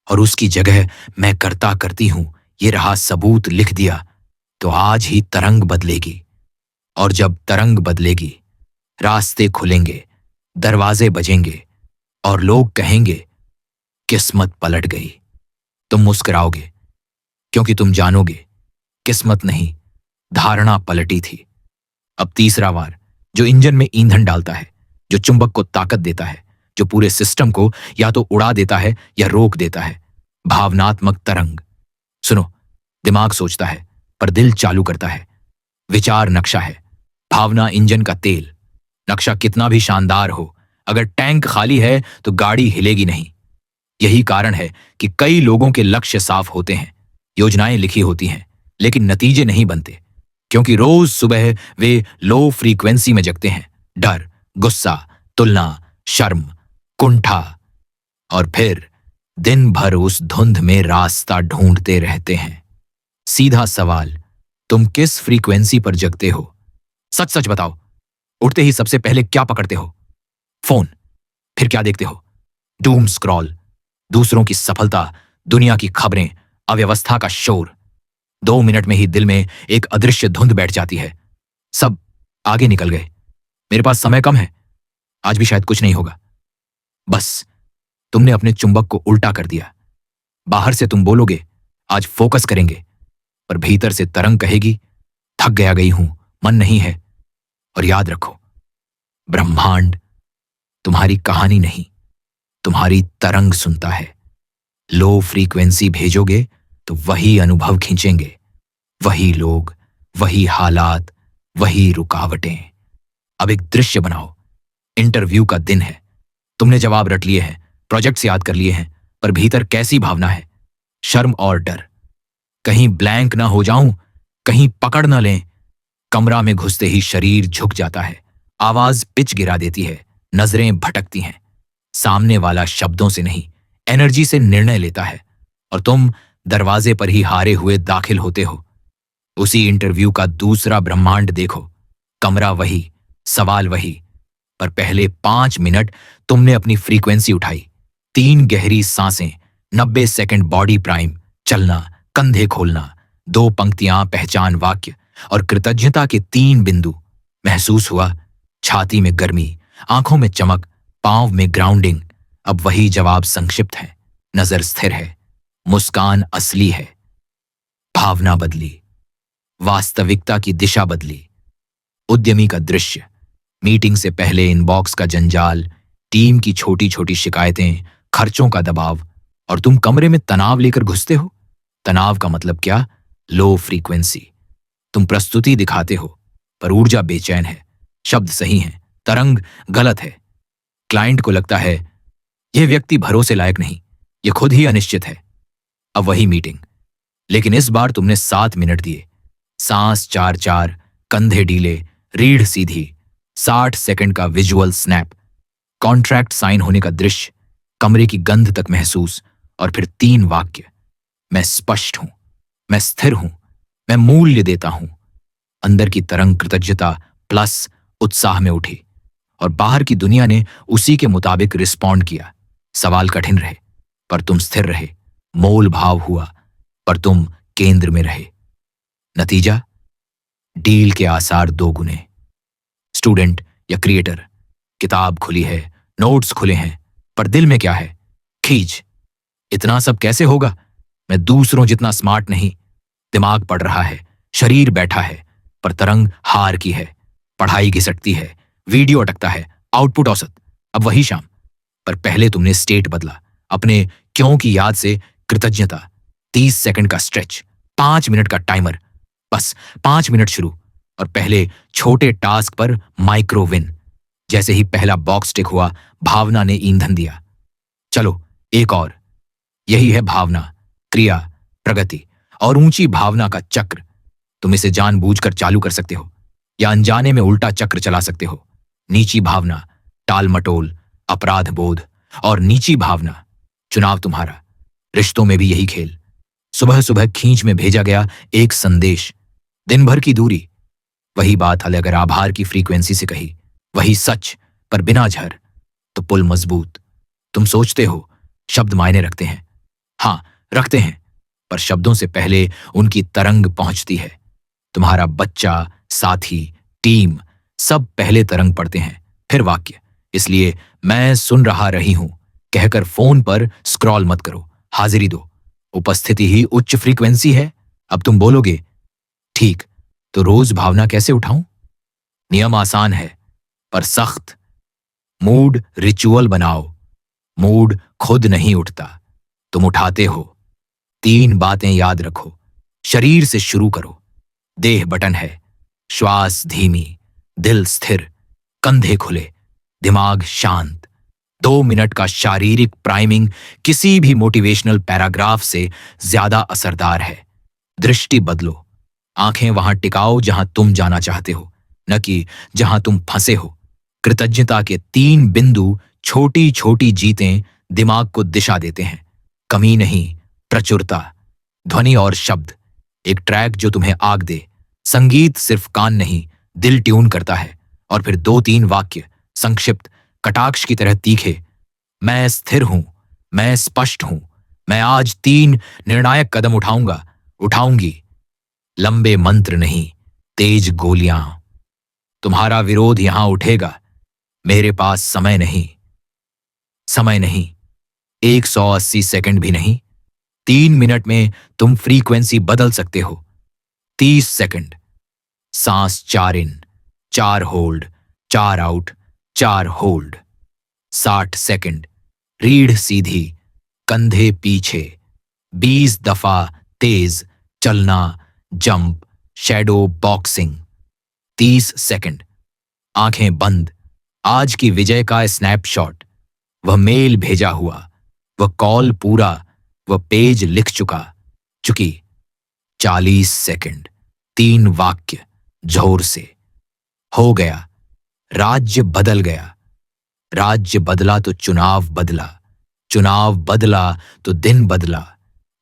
और उसकी जगह मैं करता करती हूं ये रहा सबूत लिख दिया, तो आज ही तरंग बदलेगी। और जब तरंग बदलेगी, रास्ते खुलेंगे, दरवाजे बजेंगे, और लोग कहेंगे किस्मत पलट गई। तुम मुस्कुराओगे क्योंकि तुम जानोगे किस्मत नहीं, धारणा पलटी थी। अब तीसरा वार, जो इंजन में ईंधन डालता है, जो चुंबक को ताकत देता है, जो पूरे सिस्टम को या तो उड़ा देता है या रोक देता है। भावनात्मक तरंग। सुनो, दिमाग सोचता है पर दिल चालू करता है। विचार नक्शा है, भावना इंजन का तेल। नक्शा कितना भी शानदार हो, अगर टैंक खाली है तो गाड़ी हिलेगी नहीं। यही कारण है कि कई लोगों के लक्ष्य साफ होते हैं, योजनाएं लिखी होती हैं, लेकिन नतीजे नहीं बनते, क्योंकि रोज सुबह वे लो फ्रीक्वेंसी में जगते हैं। डर, गुस्सा, तुलना, शर्म, कुंठा, और फिर दिन भर उस धुंध में रास्ता ढूंढते रहते हैं। सीधा सवाल, तुम किस फ्रीक्वेंसी पर जगते हो? सच सच बताओ। उठते ही सबसे पहले क्या पकड़ते हो? फोन। फिर क्या देखते हो? डूम स्क्रॉल, दूसरों की सफलता, दुनिया की खबरें, अव्यवस्था का शोर। 2 मिनट में ही दिल में एक अदृश्य धुंध बैठ जाती है। सब आगे निकल गए, मेरे पास समय कम है, आज भी शायद कुछ नहीं होगा। बस तुमने अपने चुंबक को उल्टा कर दिया। बाहर से तुम बोलोगे आज फोकस करेंगे, पर भीतर से तरंग कहेगी थक गया गई हूं, मन नहीं है। और याद रखो, ब्रह्मांड तुम्हारी कहानी नहीं, तुम्हारी तरंग सुनता है। लो फ्रीक्वेंसी भेजोगे तो वही अनुभव खींचेंगे, वही लोग, वही हालात, वही रुकावटें। अब एक दृश्य बनाओ। इंटरव्यू का दिन है, तुमने जवाब रट लिए हैं, प्रोजेक्ट्स याद कर लिए हैं, पर भीतर कैसी भावना है? शर्म और डर। कहीं ब्लैंक ना हो जाऊं, कहीं पकड़ ना लें। कमरा में घुसते ही शरीर झुक जाता है, आवाज पिच गिरा देती है, नजरें भटकती हैं। सामने वाला शब्दों से नहीं, एनर्जी से निर्णय लेता है, और तुम दरवाजे पर ही हारे हुए दाखिल होते हो। उसी इंटरव्यू का दूसरा ब्रह्मांड देखो, कमरा वही, सवाल वही, पर पहले 5 मिनट तुमने अपनी फ्रीक्वेंसी उठाई। 3 गहरी सांसें, 90 सेकंड बॉडी प्राइम, चलना, कंधे खोलना, 2 पंक्तियां पहचान वाक्य, और कृतज्ञता के 3 बिंदु। महसूस हुआ छाती में गर्मी, आंखों में चमक, पांव में ग्राउंडिंग। अब वही जवाब संक्षिप्त है, नजर स्थिर है, मुस्कान असली है। भावना बदली, वास्तविकता की दिशा बदली। उद्यमी का दृश्य, मीटिंग से पहले इनबॉक्स का जंजाल, टीम की छोटी छोटी शिकायतें, खर्चों का दबाव, और तुम कमरे में तनाव लेकर घुसते हो। तनाव का मतलब क्या? Low frequency. तुम प्रस्तुति दिखाते हो, पर ऊर्जा बेचैन है, शब्द सही हैं, तरंग गलत है। क्लाइंट को लगता है यह व्यक्ति भरोसे लायक नहीं, यह खुद ही अनिश्चित है। अब वही मीटिंग, लेकिन इस बार तुमने 7 मिनट दिए। सांस 4-4, कंधे ढीले, रीढ़ सीधी, 60 सेकंड का विजुअल स्नैप, कॉन्ट्रैक्ट साइन होने का दृश्य, कमरे की गंध तक महसूस, और फिर 3 वाक्य। मैं स्पष्ट हूं, मैं स्थिर हूं, मैं मूल्य देता हूं। अंदर की तरंग कृतज्ञता प्लस उत्साह में उठी, और बाहर की दुनिया ने उसी के मुताबिक रिस्पॉन्ड किया। सवाल कठिन रहे, पर तुम स्थिर रहे। मोल भाव हुआ, पर तुम केंद्र में रहे। नतीजा, डील के आसार 2 गुने। स्टूडेंट या क्रिएटर, किताब खुली है, नोट्स खुले हैं, पर दिल में क्या है? खींच। इतना सब कैसे होगा? मैं दूसरों जितना स्मार्ट नहीं। दिमाग पढ़ रहा है, शरीर बैठा है, पर तरंग हार की है। पढ़ाई घिसटती है, वीडियो अटकता है, आउटपुट औसत। अब वही शाम, पर पहले तुमने स्टेट बदला। अपने क्यों की याद से कृतज्ञता, 30 सेकंड का स्ट्रेच, 5 मिनट का टाइमर, बस 5 मिनट शुरू, और पहले छोटे टास्क पर माइक्रो विन। जैसे ही पहला बॉक्स टिक हुआ, भावना ने ईंधन दिया। चलो एक और। यही है भावना, क्रिया, प्रगति और ऊंची भावना का चक्र। तुम इसे जानबूझकर चालू कर सकते हो या अनजाने में उल्टा चक्र चला सकते हो। नीची भावना, टाल मटोल, अपराध बोध और नीची भावना, चुनाव तुम्हारा। रिश्तों में भी यही खेल। सुबह सुबह खींच में भेजा गया एक संदेश, दिन भर की दूरी। वही बात हल अगर आभार की फ्रीक्वेंसी से कही, वही सच पर बिना झर, तो पुल मजबूत। तुम सोचते हो शब्द मायने रखते हैं। हाँ, रखते हैं, पर शब्दों से पहले उनकी तरंग पहुंचती है। तुम्हारा बच्चा, साथी, टीम सब पहले तरंग पढ़ते हैं, फिर वाक्य। इसलिए मैं सुन रहा रही हूं कहकर फोन पर स्क्रॉल मत करो, हाजिरी दो। उपस्थिति ही उच्च फ्रीक्वेंसी है। अब तुम बोलोगे, ठीक, तो रोज भावना कैसे उठाऊं? नियम आसान है पर सख्त। मूड रिचुअल बनाओ। मूड खुद नहीं उठता, तुम उठाते हो। 3 बातें याद रखो। शरीर से शुरू करो। देह बटन है, श्वास धीमी, दिल स्थिर, कंधे खुले, दिमाग शांत। 2 मिनट का शारीरिक प्राइमिंग किसी भी मोटिवेशनल पैराग्राफ से ज्यादा असरदार है। दृष्टि बदलो। आंखें वहां टिकाओ जहां तुम जाना चाहते हो, न कि जहां तुम फंसे हो। कृतज्ञता के 3 बिंदु, छोटी छोटी जीतें दिमाग को दिशा देते हैं। कमी नहीं, प्रचुरता। ध्वनि और शब्द, एक ट्रैक जो तुम्हें आग दे। संगीत सिर्फ कान नहीं, दिल ट्यून करता है। और फिर 2-3 वाक्य, संक्षिप्त, कटाक्ष की तरह तीखे। मैं स्थिर हूं, मैं स्पष्ट हूं, मैं आज 3 निर्णायक कदम उठाऊंगा, उठाऊंगी। लंबे मंत्र नहीं, तेज गोलियां। तुम्हारा विरोध यहां उठेगा, मेरे पास समय नहीं। समय नहीं, 180 सेकंड भी नहीं। 3 मिनट में तुम फ्रीक्वेंसी बदल सकते हो। 30 सेकंड, सांस 4 इन, 4 होल्ड, 4 आउट, 4 होल्ड। 60 सेकंड, रीढ़ सीधी, कंधे पीछे। 20 दफा तेज चलना, जंप, शैडो बॉक्सिंग। 30 सेकंड, आंखें बंद। आज की विजय का स्नैपशॉट, वह मेल भेजा हुआ, वह कॉल पूरा, वह पेज लिख चुकी। 40 सेकंड, 3 वाक्य जोर से। हो गया, राज्य बदल गया। राज्य बदला तो चुनाव बदला, चुनाव बदला तो दिन बदला,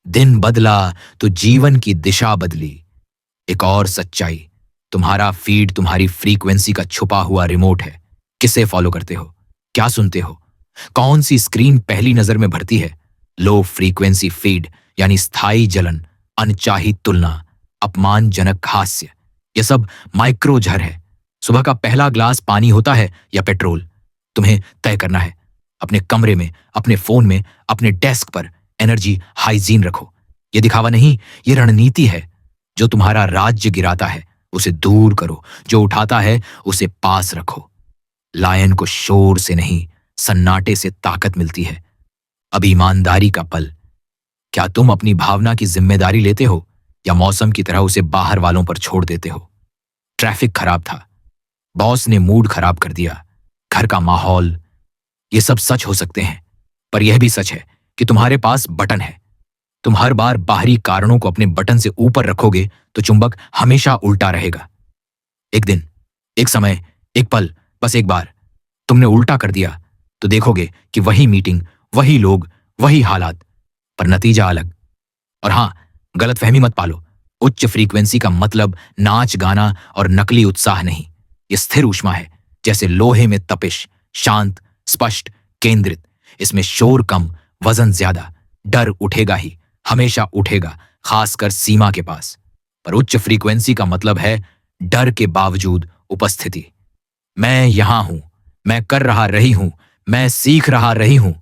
दिन बदला तो जीवन की दिशा बदली। एक और सच्चाई, तुम्हारा फीड तुम्हारी फ्रीक्वेंसी का छुपा हुआ रिमोट है। किसे फॉलो करते हो, क्या सुनते हो, कौन सी स्क्रीन पहली नजर में भरती है? लो फ्रीक्वेंसी फीड यानी स्थायी जलन, अनचाही तुलना, अपमानजनक हास्य, यह सब माइक्रो झर है। सुबह का पहला ग्लास पानी होता है या पेट्रोल? तुम्हें तय करना है। अपने कमरे में, अपने फोन में, अपने डेस्क पर एनर्जी हाइजीन रखो। यह दिखावा नहीं, यह रणनीति है। जो तुम्हारा राज्य गिराता है उसे दूर करो, जो उठाता है उसे पास रखो। लायन को शोर से नहीं, सन्नाटे से ताकत मिलती है। अब ईमानदारी का पल, क्या तुम अपनी भावना की जिम्मेदारी लेते हो या मौसम की तरह उसे बाहर वालों पर छोड़ देते हो? ट्रैफिक खराब था, बॉस ने मूड खराब कर दिया, घर का माहौल, ये सब सच हो सकते हैं, पर यह भी सच है कि तुम्हारे पास बटन है। तुम हर बार बाहरी कारणों को अपने बटन से ऊपर रखोगे तो चुंबक हमेशा उल्टा रहेगा। एक दिन, एक समय, एक पल, बस एक बार तुमने उल्टा कर दिया तो देखोगे कि वही मीटिंग, वही लोग, वही हालात, पर नतीजा अलग। और हां, गलतफहमी मत पालो। उच्च फ्रीक्वेंसी का मतलब नाच गाना और नकली उत्साह नहीं। यह स्थिर ऊष्मा है, जैसे लोहे में तपिश, शांत, स्पष्ट, केंद्रित। इसमें शोर कम, वजन ज्यादा। डर उठेगा ही, हमेशा उठेगा, खासकर सीमा के पास। पर उच्च फ्रीक्वेंसी का मतलब है डर के बावजूद उपस्थिति। मैं यहां हूं, मैं कर रहा रही हूं, मैं सीख रहा रही हूं।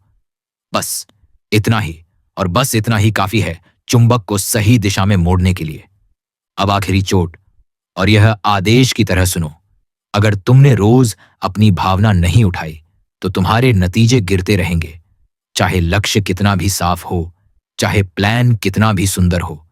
बस इतना ही, और बस इतना ही काफी है चुंबक को सही दिशा में मोड़ने के लिए। अब आखिरी चोट, और यह आदेश की तरह सुनो। अगर तुमने रोज अपनी भावना नहीं उठाई तो तुम्हारे नतीजे गिरते रहेंगे। चाहे लक्ष्य कितना भी साफ हो, चाहे प्लान कितना भी सुंदर हो,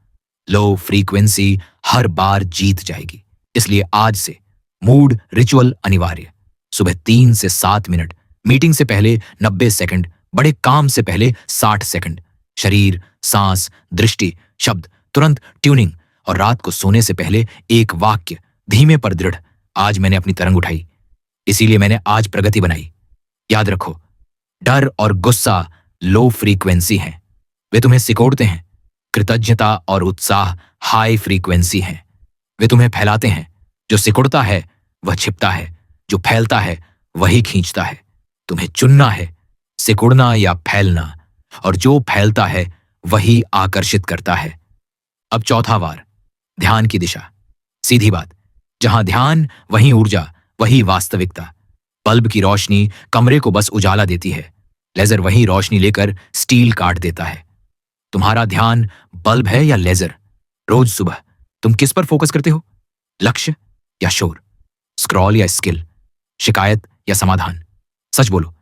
लो फ्रीक्वेंसी हर बार जीत जाएगी। इसलिए आज से मूड रिचुअल अनिवार्य। सुबह 3 से 7 मिनट, मीटिंग से पहले 90 सेकंड बड़े काम से पहले 60 सेकंड, शरीर, सांस, दृष्टि, शब्द, तुरंत ट्यूनिंग, और रात को सोने से पहले एक वाक्य, धीमे पर दृढ़, आज मैंने अपनी तरंग उठाई, इसीलिए मैंने आज प्रगति बनाई। याद रखो, डर और गुस्सा लो फ्रीक्वेंसी हैं, वे तुम्हें सिकोड़ते हैं। कृतज्ञता और उत्साह हाई फ्रीक्वेंसी हैं, वे तुम्हें फैलाते हैं। जो सिकुड़ता है वह छिपता है, जो फैलता है वही खींचता है। तुम्हें चुनना है, सिकुड़ना या फैलना, और जो फैलता है वही आकर्षित करता है। अब चौथा वार, ध्यान की दिशा। सीधी बात, जहां ध्यान वहीं ऊर्जा, वही वास्तविकता। बल्ब की रोशनी कमरे को बस उजाला देती है, लेजर वही रोशनी लेकर स्टील काट देता है। तुम्हारा ध्यान बल्ब है या लेजर? रोज सुबह तुम किस पर फोकस करते हो? लक्ष्य या शोर? स्क्रॉल या स्किल? शिकायत या समाधान? सच बोलो,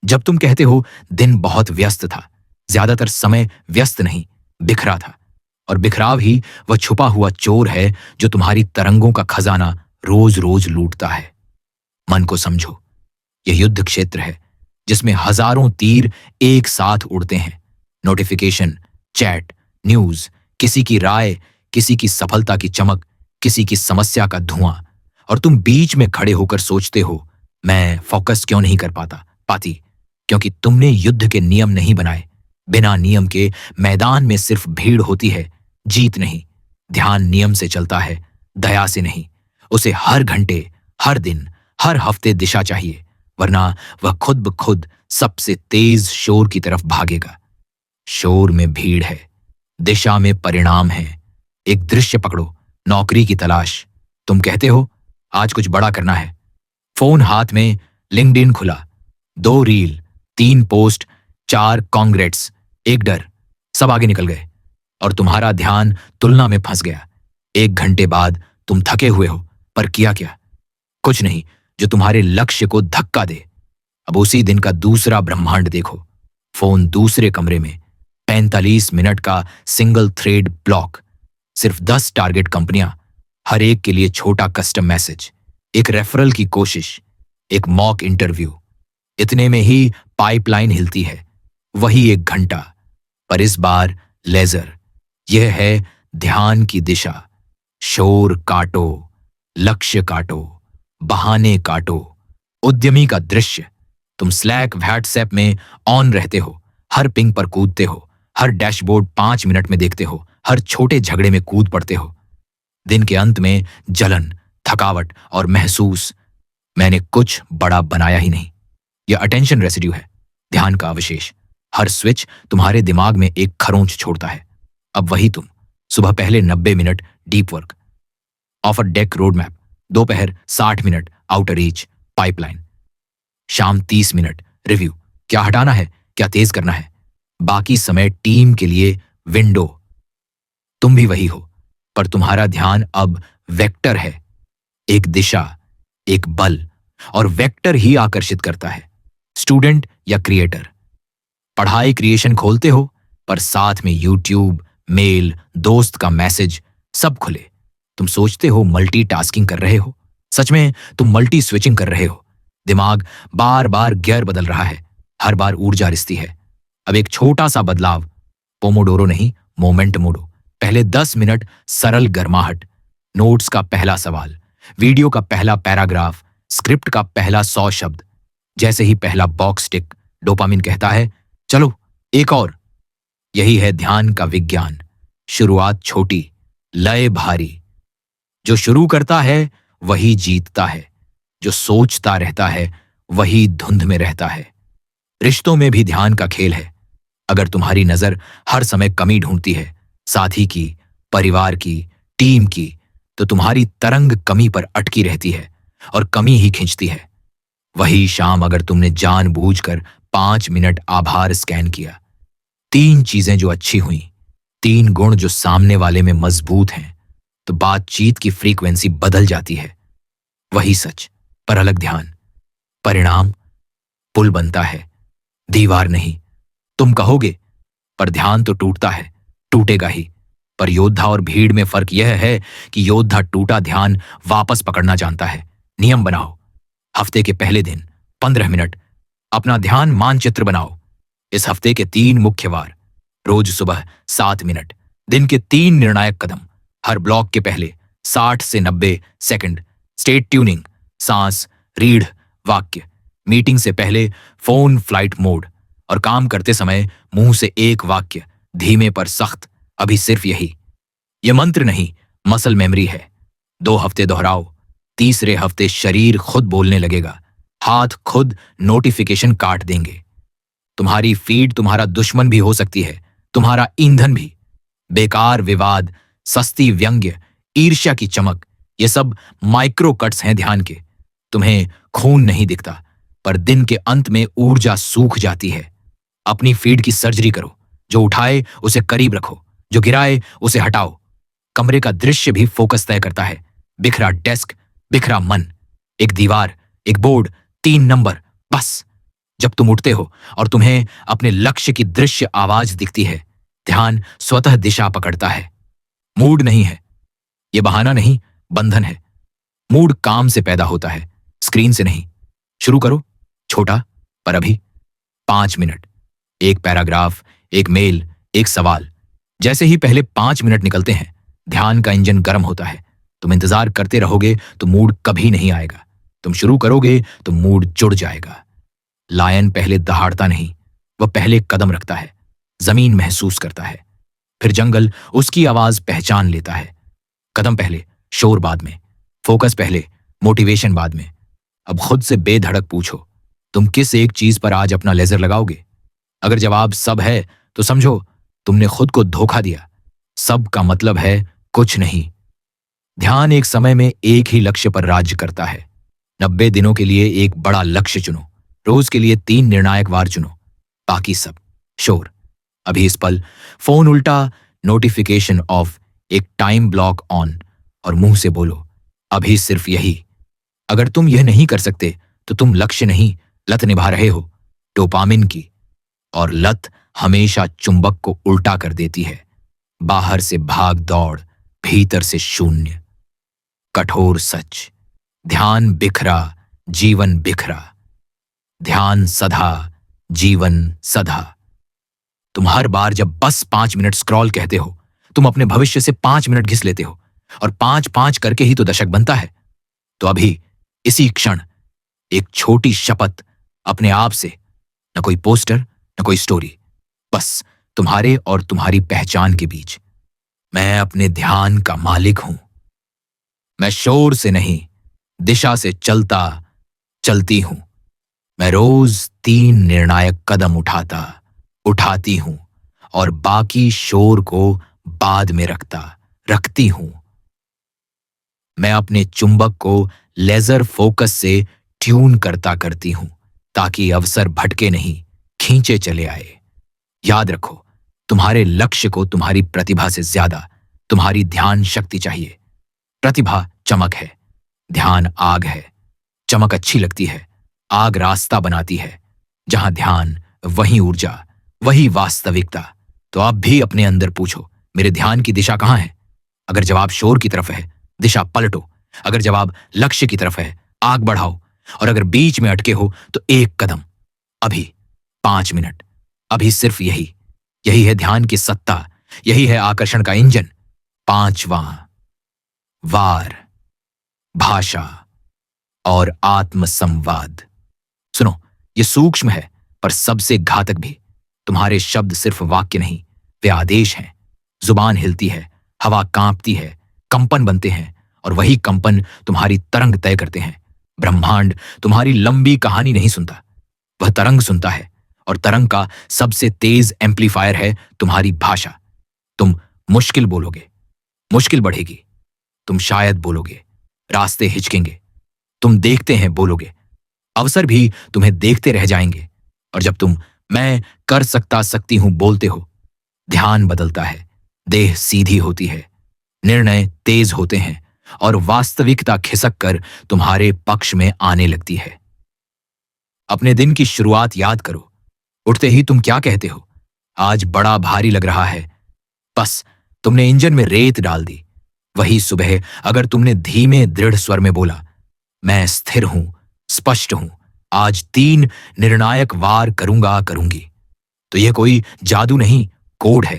जब तुम कहते हो दिन बहुत व्यस्त था, ज्यादातर समय व्यस्त नहीं, बिखरा था, और बिखराव ही वह छुपा हुआ चोर है जो तुम्हारी तरंगों का खजाना रोज रोज लूटता है। मन को समझो, यह युद्ध क्षेत्र है जिसमें हजारों तीर एक साथ उड़ते हैं। नोटिफिकेशन, चैट, न्यूज, किसी की राय, किसी की सफलता की चमक, किसी की समस्या का धुआं, और तुम बीच में खड़े होकर सोचते हो, मैं फोकस क्यों नहीं कर पाती? क्योंकि तुमने युद्ध के नियम नहीं बनाए। बिना नियम के मैदान में सिर्फ भीड़ होती है, जीत नहीं। ध्यान नियम से चलता है, दया से नहीं। उसे हर घंटे, हर दिन, हर हफ्ते दिशा चाहिए, वरना वह खुद ब खुद सबसे तेज शोर की तरफ भागेगा। शोर में भीड़ है, दिशा में परिणाम है। एक दृश्य पकड़ो, नौकरी की तलाश। तुम कहते हो आज कुछ बड़ा करना है, फोन हाथ में, लिंक्डइन खुला, 2 रील, 3 पोस्ट, 4 कांग्रेट्स, 1 डर, सब आगे निकल गए, और तुम्हारा ध्यान तुलना में फंस गया। 1 घंटे बाद तुम थके हुए हो, पर किया क्या? कुछ नहीं जो तुम्हारे लक्ष्य को धक्का दे। अब उसी दिन का दूसरा ब्रह्मांड देखो, फोन दूसरे कमरे में, 45 मिनट का सिंगल थ्रेड ब्लॉक, सिर्फ 10 टारगेट कंपनियां, हर एक के लिए छोटा कस्टम मैसेज, एक रेफरल की कोशिश, एक मॉक इंटरव्यू। इतने में ही पाइपलाइन हिलती है। वही 1 घंटा, पर इस बार लेजर। यह है ध्यान की दिशा। शोर काटो, लक्ष्य काटो, बहाने काटो, उद्यमी का दृश्य। तुम स्लैक, व्हाट्सएप में ऑन रहते हो, हर पिंग पर कूदते हो, हर डैशबोर्ड 5 मिनट में देखते हो, हर छोटे झगड़े में कूद पड़ते हो। दिन के अंत में जलन, थकावट और महसूस, मैंने कुछ बड़ा बनाया ही नहीं। यह अटेंशन रेसिड्यू है, ध्यान का अवशेष। हर स्विच तुम्हारे दिमाग में एक खरोंच छोड़ता है। अब वही तुम, सुबह पहले 90 minute deep work, offer deck road map, दोपहर 60 मिनट आउटर रीच पाइपलाइन, शाम 30 मिनट रिव्यू, क्या हटाना है, क्या तेज करना है, बाकी समय टीम के लिए विंडो। तुम भी वही हो, पर तुम्हारा ध्यान अब वेक्टर है, एक दिशा, एक बल, और वेक्टर ही आकर्षित करता है। स्टूडेंट या क्रिएटर, पढ़ाई क्रिएशन खोलते हो, पर साथ में यूट्यूब, मेल, दोस्त का मैसेज, सब खुले। तुम सोचते हो मल्टीटास्किंग कर रहे हो, सच में तुम मल्टी स्विचिंग कर रहे हो। दिमाग बार बार गियर बदल रहा है, हर बार ऊर्जा रिसती है। अब एक छोटा सा बदलाव, पोमोडोरो नहीं, मोमेंट मोडो। पहले 10 मिनट सरल गर्माहट, नोट्स का पहला सवाल, वीडियो का पहला पैराग्राफ, स्क्रिप्ट का पहला 100 शब्द। जैसे ही पहला बॉक्स टिक, डोपामिन कहता है चलो एक और। यही है ध्यान का विज्ञान। शुरुआत छोटी, लय भारी। जो शुरू करता है वही जीतता है, जो सोचता रहता है वही धुंध में रहता है। रिश्तों में भी ध्यान का खेल है। अगर तुम्हारी नजर हर समय कमी ढूंढती है, साथी की, परिवार की, टीम की, तो तुम्हारी तरंग कमी पर अटकी रहती है और कमी ही खींचती है। वही शाम अगर तुमने जानबूझकर 5 मिनट आभार स्कैन किया, 3 चीजें जो अच्छी हुई, 3 गुण जो सामने वाले में मजबूत हैं, तो बातचीत की फ्रीक्वेंसी बदल जाती है। वही सच, पर अलग ध्यान। परिणाम पुल बनता है, दीवार नहीं। तुम कहोगे पर ध्यान तो टूटता है, टूटेगा ही। पर योद्धा और भीड़ में फर्क यह है कि योद्धा टूटा ध्यान वापस पकड़ना जानता है। नियम बनाओ, हफ्ते के पहले दिन 15 मिनट अपना ध्यान मानचित्र बनाओ। इस हफ्ते के 3 मुख्य वार, रोज सुबह 7 मिनट, दिन के 3 निर्णायक कदम, हर ब्लॉक के पहले 60 से 90 सेकंड, स्टेट ट्यूनिंग, सांस, रीढ़, वाक्य, मीटिंग से पहले फोन फ्लाइट मोड, और काम करते समय मुंह से एक वाक्य, धीमे पर सख्त, अभी सिर्फ यही। यह मंत्र नहीं, मसल मेमोरी है। 2 हफ्ते दोहराओ, तीसरे हफ्ते शरीर खुद बोलने लगेगा, हाथ खुद नोटिफिकेशन काट देंगे। तुम्हारी फीड तुम्हारा दुश्मन भी हो सकती है, तुम्हारा ईंधन भी। बेकार विवाद, सस्ती व्यंग्य, ईर्ष्या की चमक, ये सब माइक्रो कट्स हैं ध्यान के। तुम्हें खून नहीं दिखता, पर दिन के अंत में ऊर्जा सूख जाती है। अपनी फीड की सर्जरी करो, जो उठाए उसे करीब रखो, जो गिराए उसे हटाओ। कमरे का दृश्य भी फोकस तय करता है। बिखरा डेस्क, बिखरा मन, एक दीवार, एक बोर्ड, 3 नंबर, बस। जब तुम उठते हो और तुम्हें अपने लक्ष्य की दृश्य आवाज दिखती है, ध्यान स्वतः दिशा पकड़ता है। मूड नहीं है, यह बहाना नहीं, बंधन है। मूड काम से पैदा होता है, स्क्रीन से नहीं। शुरू करो, छोटा पर अभी। 5 मिनट, एक पैराग्राफ, एक मेल, एक सवाल। जैसे ही पहले 5 मिनट निकलते हैं, ध्यान का इंजन गर्म होता है। तुम इंतजार करते रहोगे तो मूड कभी नहीं आएगा। तुम शुरू करोगे तो मूड जुड़ जाएगा। लायन पहले दहाड़ता नहीं, वह पहले कदम रखता है, जमीन महसूस करता है, फिर जंगल उसकी आवाज पहचान लेता है। कदम पहले, शोर बाद में, फोकस पहले, मोटिवेशन बाद में। अब खुद से बेधड़क पूछो, तुम किस एक चीज पर आज अपना लेजर लगाओगे? अगर जवाब सब है तो समझो तुमने खुद को धोखा दिया। सब का मतलब है कुछ नहीं। ध्यान एक समय में एक ही लक्ष्य पर राज्य करता है। 90 दिनों के लिए एक बड़ा लक्ष्य चुनो, रोज के लिए 3 निर्णायक वार चुनो, बाकी सब शोर। अभी इस पल फोन उल्टा, नोटिफिकेशन ऑफ, एक टाइम ब्लॉक ऑन, और मुंह से बोलो, अभी सिर्फ यही। अगर तुम यह नहीं कर सकते तो तुम लक्ष्य नहीं, लत निभा रहे हो, डोपामिन की। और लत हमेशा चुंबक को उल्टा कर देती है। बाहर से भाग दौड़, भीतर से शून्य। कठोर सच, ध्यान बिखरा, जीवन बिखरा। ध्यान सधा, जीवन सधा। तुम हर बार जब बस 5 मिनट स्क्रॉल कहते हो, तुम अपने भविष्य से 5 मिनट घिस लेते हो, और 5-5 करके ही तो दशक बनता है। तो अभी इसी क्षण एक छोटी शपथ अपने आप से, न कोई पोस्टर, न कोई स्टोरी, बस तुम्हारे और तुम्हारी पहचान के बीच। मैं अपने ध्यान का मालिक हूं। मैं शोर से नहीं, दिशा से चलती हूं। मैं रोज 3 निर्णायक कदम उठाती हूं, और बाकी शोर को बाद में रखती हूं। मैं अपने चुंबक को लेजर फोकस से ट्यून करती हूं, ताकि अवसर भटके नहीं, खींचे चले आए। याद रखो, तुम्हारे लक्ष्य को तुम्हारी प्रतिभा से ज्यादा तुम्हारी ध्यान शक्ति चाहिए। प्रतिभा चमक है, ध्यान आग है। चमक अच्छी लगती है, आग रास्ता बनाती है। जहां ध्यान, वहीं ऊर्जा, वही वास्तविकता। तो आप भी अपने अंदर पूछो, मेरे ध्यान की दिशा कहां है? अगर जवाब शोर की तरफ है, दिशा पलटो। अगर जवाब लक्ष्य की तरफ है, आग बढ़ाओ। और अगर बीच में अटके हो तो एक कदम, अभी 5 मिनट, अभी सिर्फ यही है ध्यान की सत्ता, यही है आकर्षण का इंजन। 5वां वार, भाषा और आत्मसंवाद। सुनो, ये सूक्ष्म है पर सबसे घातक भी। तुम्हारे शब्द सिर्फ वाक्य नहीं, वे आदेश हैं। जुबान हिलती है, हवा कांपती है, कंपन बनते हैं, और वही कंपन तुम्हारी तरंग तय करते हैं। ब्रह्मांड तुम्हारी लंबी कहानी नहीं सुनता, वह तरंग सुनता है। और तरंग का सबसे तेज एम्पलीफायर है तुम्हारी भाषा। तुम मुश्किल बोलोगे, मुश्किल बढ़ेगी। तुम शायद बोलोगे, रास्ते हिचकेंगे। तुम देखते हैं बोलोगे, अवसर भी तुम्हें देखते रह जाएंगे। और जब तुम मैं कर सकती हूं बोलते हो, ध्यान बदलता है, देह सीधी होती है, निर्णय तेज होते हैं, और वास्तविकता खिसक कर तुम्हारे पक्ष में आने लगती है। अपने दिन की शुरुआत याद करो। उठते ही तुम क्या कहते हो? आज बड़ा भारी लग रहा है। बस तुमने इंजन में रेत डाल दी। वही सुबह अगर तुमने धीमे दृढ़ स्वर में बोला, मैं स्थिर हूं, स्पष्ट हूं, आज 3 निर्णायक वार करूंगी, तो यह कोई जादू नहीं, कोड है।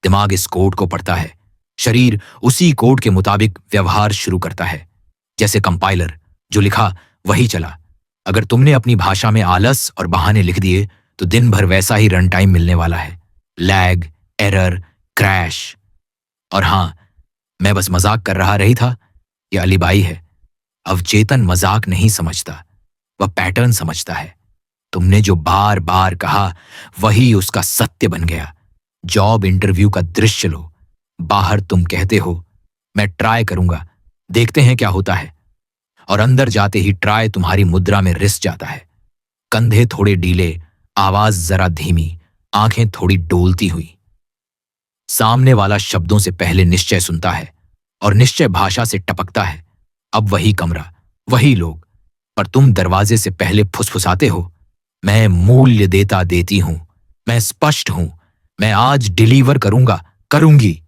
दिमाग इस कोड को पढ़ता है, शरीर उसी कोड के मुताबिक व्यवहार शुरू करता है। जैसे कंपाइलर, जो लिखा वही चला। अगर तुमने अपनी भाषा में आलस और बहाने लिख दिए तो दिन भर वैसा ही रन टाइम मिलने वाला है। Lag, error, crash. और हां, मैं बस मजाक कर रहा रही था। यह अलीबाई है। अवचेतन मजाक नहीं समझता, वह पैटर्न समझता है। तुमने जो बार बार कहा वही उसका सत्य बन गया। जॉब इंटरव्यू का दृश्य लो। बाहर तुम कहते हो मैं ट्राई करूंगा, देखते हैं क्या होता है, और अंदर जाते ही ट्राई तुम्हारी मुद्रा में रिस जाता है। कंधे थोड़े ढीले, आवाज जरा धीमी, आंखें थोड़ी डोलती हुई। सामने वाला शब्दों से पहले निश्चय सुनता है और निश्चय भाषा से टपकता है। अब वही कमरा, वही लोग, पर तुम दरवाजे से पहले फुसफुसाते हो, मैं मूल्य देता देती हूं, मैं स्पष्ट हूं, मैं आज डिलीवर करूंगा, करूंगी।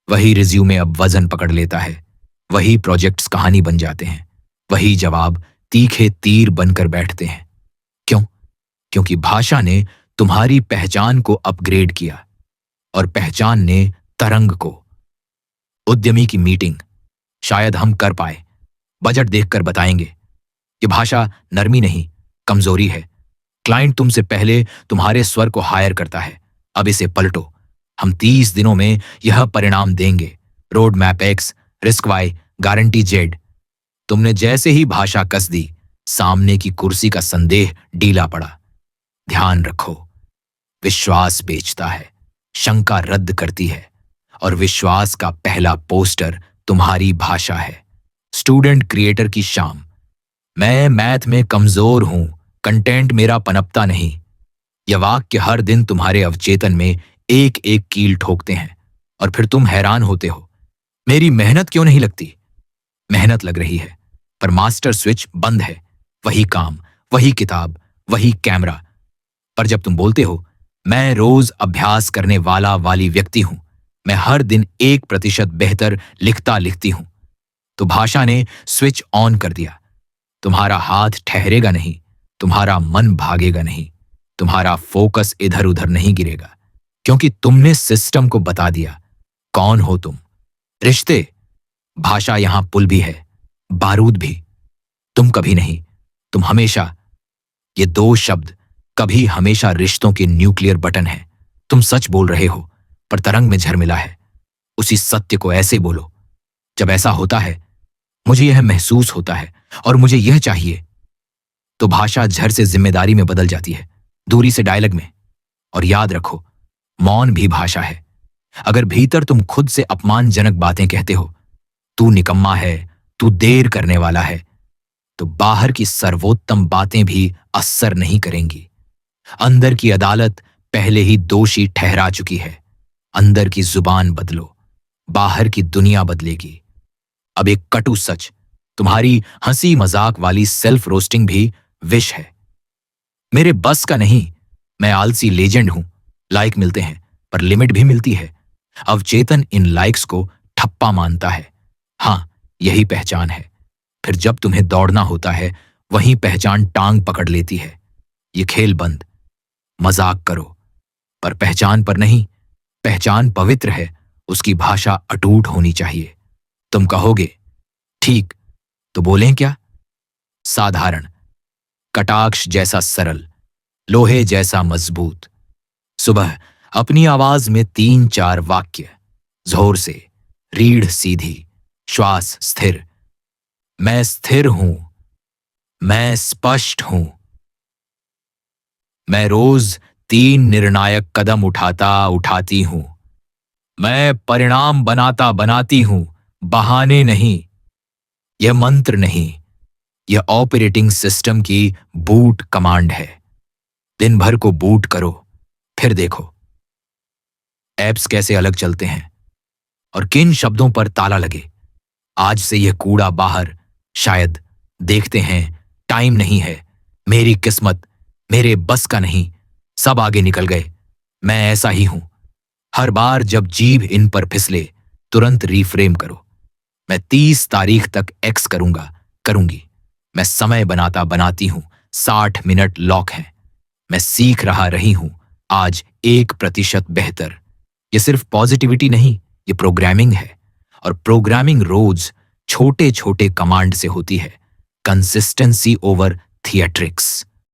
वही रिज्यूमे अब वजन पकड़ लेता है, वही प्रोजेक्ट्स कहानी बन जाते हैं, वही जवाब तीखे तीर बनकर बैठते हैं। क्यों? क्योंकि भाषा ने तुम्हारी पहचान को अपग्रेड किया और पहचान ने तरंग को। उद्यमी की मीटिंग शायद हम कर पाए, बजट देखकर बताएंगे। ये भाषा नरमी नहीं, कमजोरी है। क्लाइंट तुमसे पहले तुम्हारे स्वर को हायर करता है। अब इसे पलटो। हम 30 दिनों में यह परिणाम देंगे। Road map X, risk Y, guarantee Z. तुमने जैसे ही भाषा कस दी, सामने की कुर्सी का संदेह ढीला पड़ा। ध्यान रखो, विश्वास बेचता है, शंका रद्द करती है, और विश्वास का पहला पोस्टर तुम्हारी भाषा है। स्टूडेंट क्रिएटर की शाम। मैं मैथ में कमजोर हूं, कंटेंट मेरा पनपता नहीं। यह वाक्य हर दिन तुम्हारे अवचेतन में एक एक कील ठोकते हैं, और फिर तुम हैरान होते हो, मेरी मेहनत क्यों नहीं लगती? मेहनत लग रही है, पर मास्टर स्विच बंद है। वही काम, वही किताब, वही कैमरा। पर जब तुम बोलते हो, मैं रोज अभ्यास करने वाला वाली व्यक्ति हूं, मैं हर दिन 1% बेहतर लिखता लिखती हूं, तो भाषा ने स्विच ऑन कर दिया। तुम्हारा हाथ ठहरेगा नहीं, तुम्हारा मन भागेगा नहीं, तुम्हारा फोकस इधर उधर नहीं गिरेगा, क्योंकि तुमने सिस्टम को बता दिया कौन हो तुम। रिश्ते, भाषा यहां पुल भी है, बारूद भी। तुम कभी नहीं, तुम हमेशा। ये दो शब्द कभी हमेशा रिश्तों के न्यूक्लियर बटन है। तुम सच बोल रहे हो, पर तरंग में झरमिला है। उसी सत्य को ऐसे बोलो। जब ऐसा होता है, मुझे यह महसूस होता है और मुझे यह चाहिए, तो भाषा झर से जिम्मेदारी में बदल जाती है, दूरी से डायलॉग में। और याद रखो, मौन भी भाषा है। अगर भीतर तुम खुद से अपमानजनक बातें कहते हो, तू निकम्मा है, तू देर करने वाला है, तो बाहर की सर्वोत्तम बातें भी असर नहीं करेंगी। अंदर की अदालत पहले ही दोषी ठहरा चुकी है। अंदर की जुबान बदलो, बाहर की दुनिया बदलेगी। अब एक कटु सच, तुम्हारी हंसी मजाक वाली सेल्फ रोस्टिंग भी विष है। मेरे बस का नहीं, मैं आलसी लेजेंड हूं। लाइक मिलते हैं, पर लिमिट भी मिलती है। अवचेतन इन लाइक्स को ठप्पा मानता है। हां, यही पहचान है। फिर जब तुम्हें दौड़ना होता है, वहीं पहचान टांग पकड़ लेती है। ये खेल बंद। मजाक करो, पर पहचान पर नहीं। पहचान पवित्र है, उसकी भाषा अटूट होनी चाहिए। तुम कहोगे, ठीक, तो बोलें क्या? साधारण, कटाक्ष जैसा सरल, लोहे जैसा मजबूत। सुबह अपनी आवाज में 3-4 वाक्य, जोर से, रीढ़ सीधी, श्वास स्थिर। मैं स्थिर हूं, मैं स्पष्ट हूं। मैं रोज 3 निर्णायक कदम उठाता उठाती हूं। मैं परिणाम बनाता बनाती हूं, बहाने नहीं। यह मंत्र नहीं, यह ऑपरेटिंग सिस्टम की बूट कमांड है। दिन भर को बूट करो, फिर देखो ऐप्स कैसे अलग चलते हैं और किन शब्दों पर ताला लगे। आज से यह कूड़ा बाहर। शायद देखते हैं, टाइम नहीं है, मेरी किस्मत, मेरे बस का नहीं, सब आगे निकल गए। मैं ऐसा ही हूं। हर बार जब जीभ इन पर फिसले, तुरंत रीफ्रेम करो। मैं 30 तारीख तक एक्स करूंगा, करूंगी। मैं समय बनाता बनाती हूं, 60 मिनट लॉक हैं। मैं सीख रहा रही हूं, आज 1% बेहतर। ये सिर्फ पॉजिटिविटी नहीं, ये प्रोग्रामिंग है। और प्रोग्रामिंग रोज छोटे छोटे कमांड से होती है। Consistency over theatrics.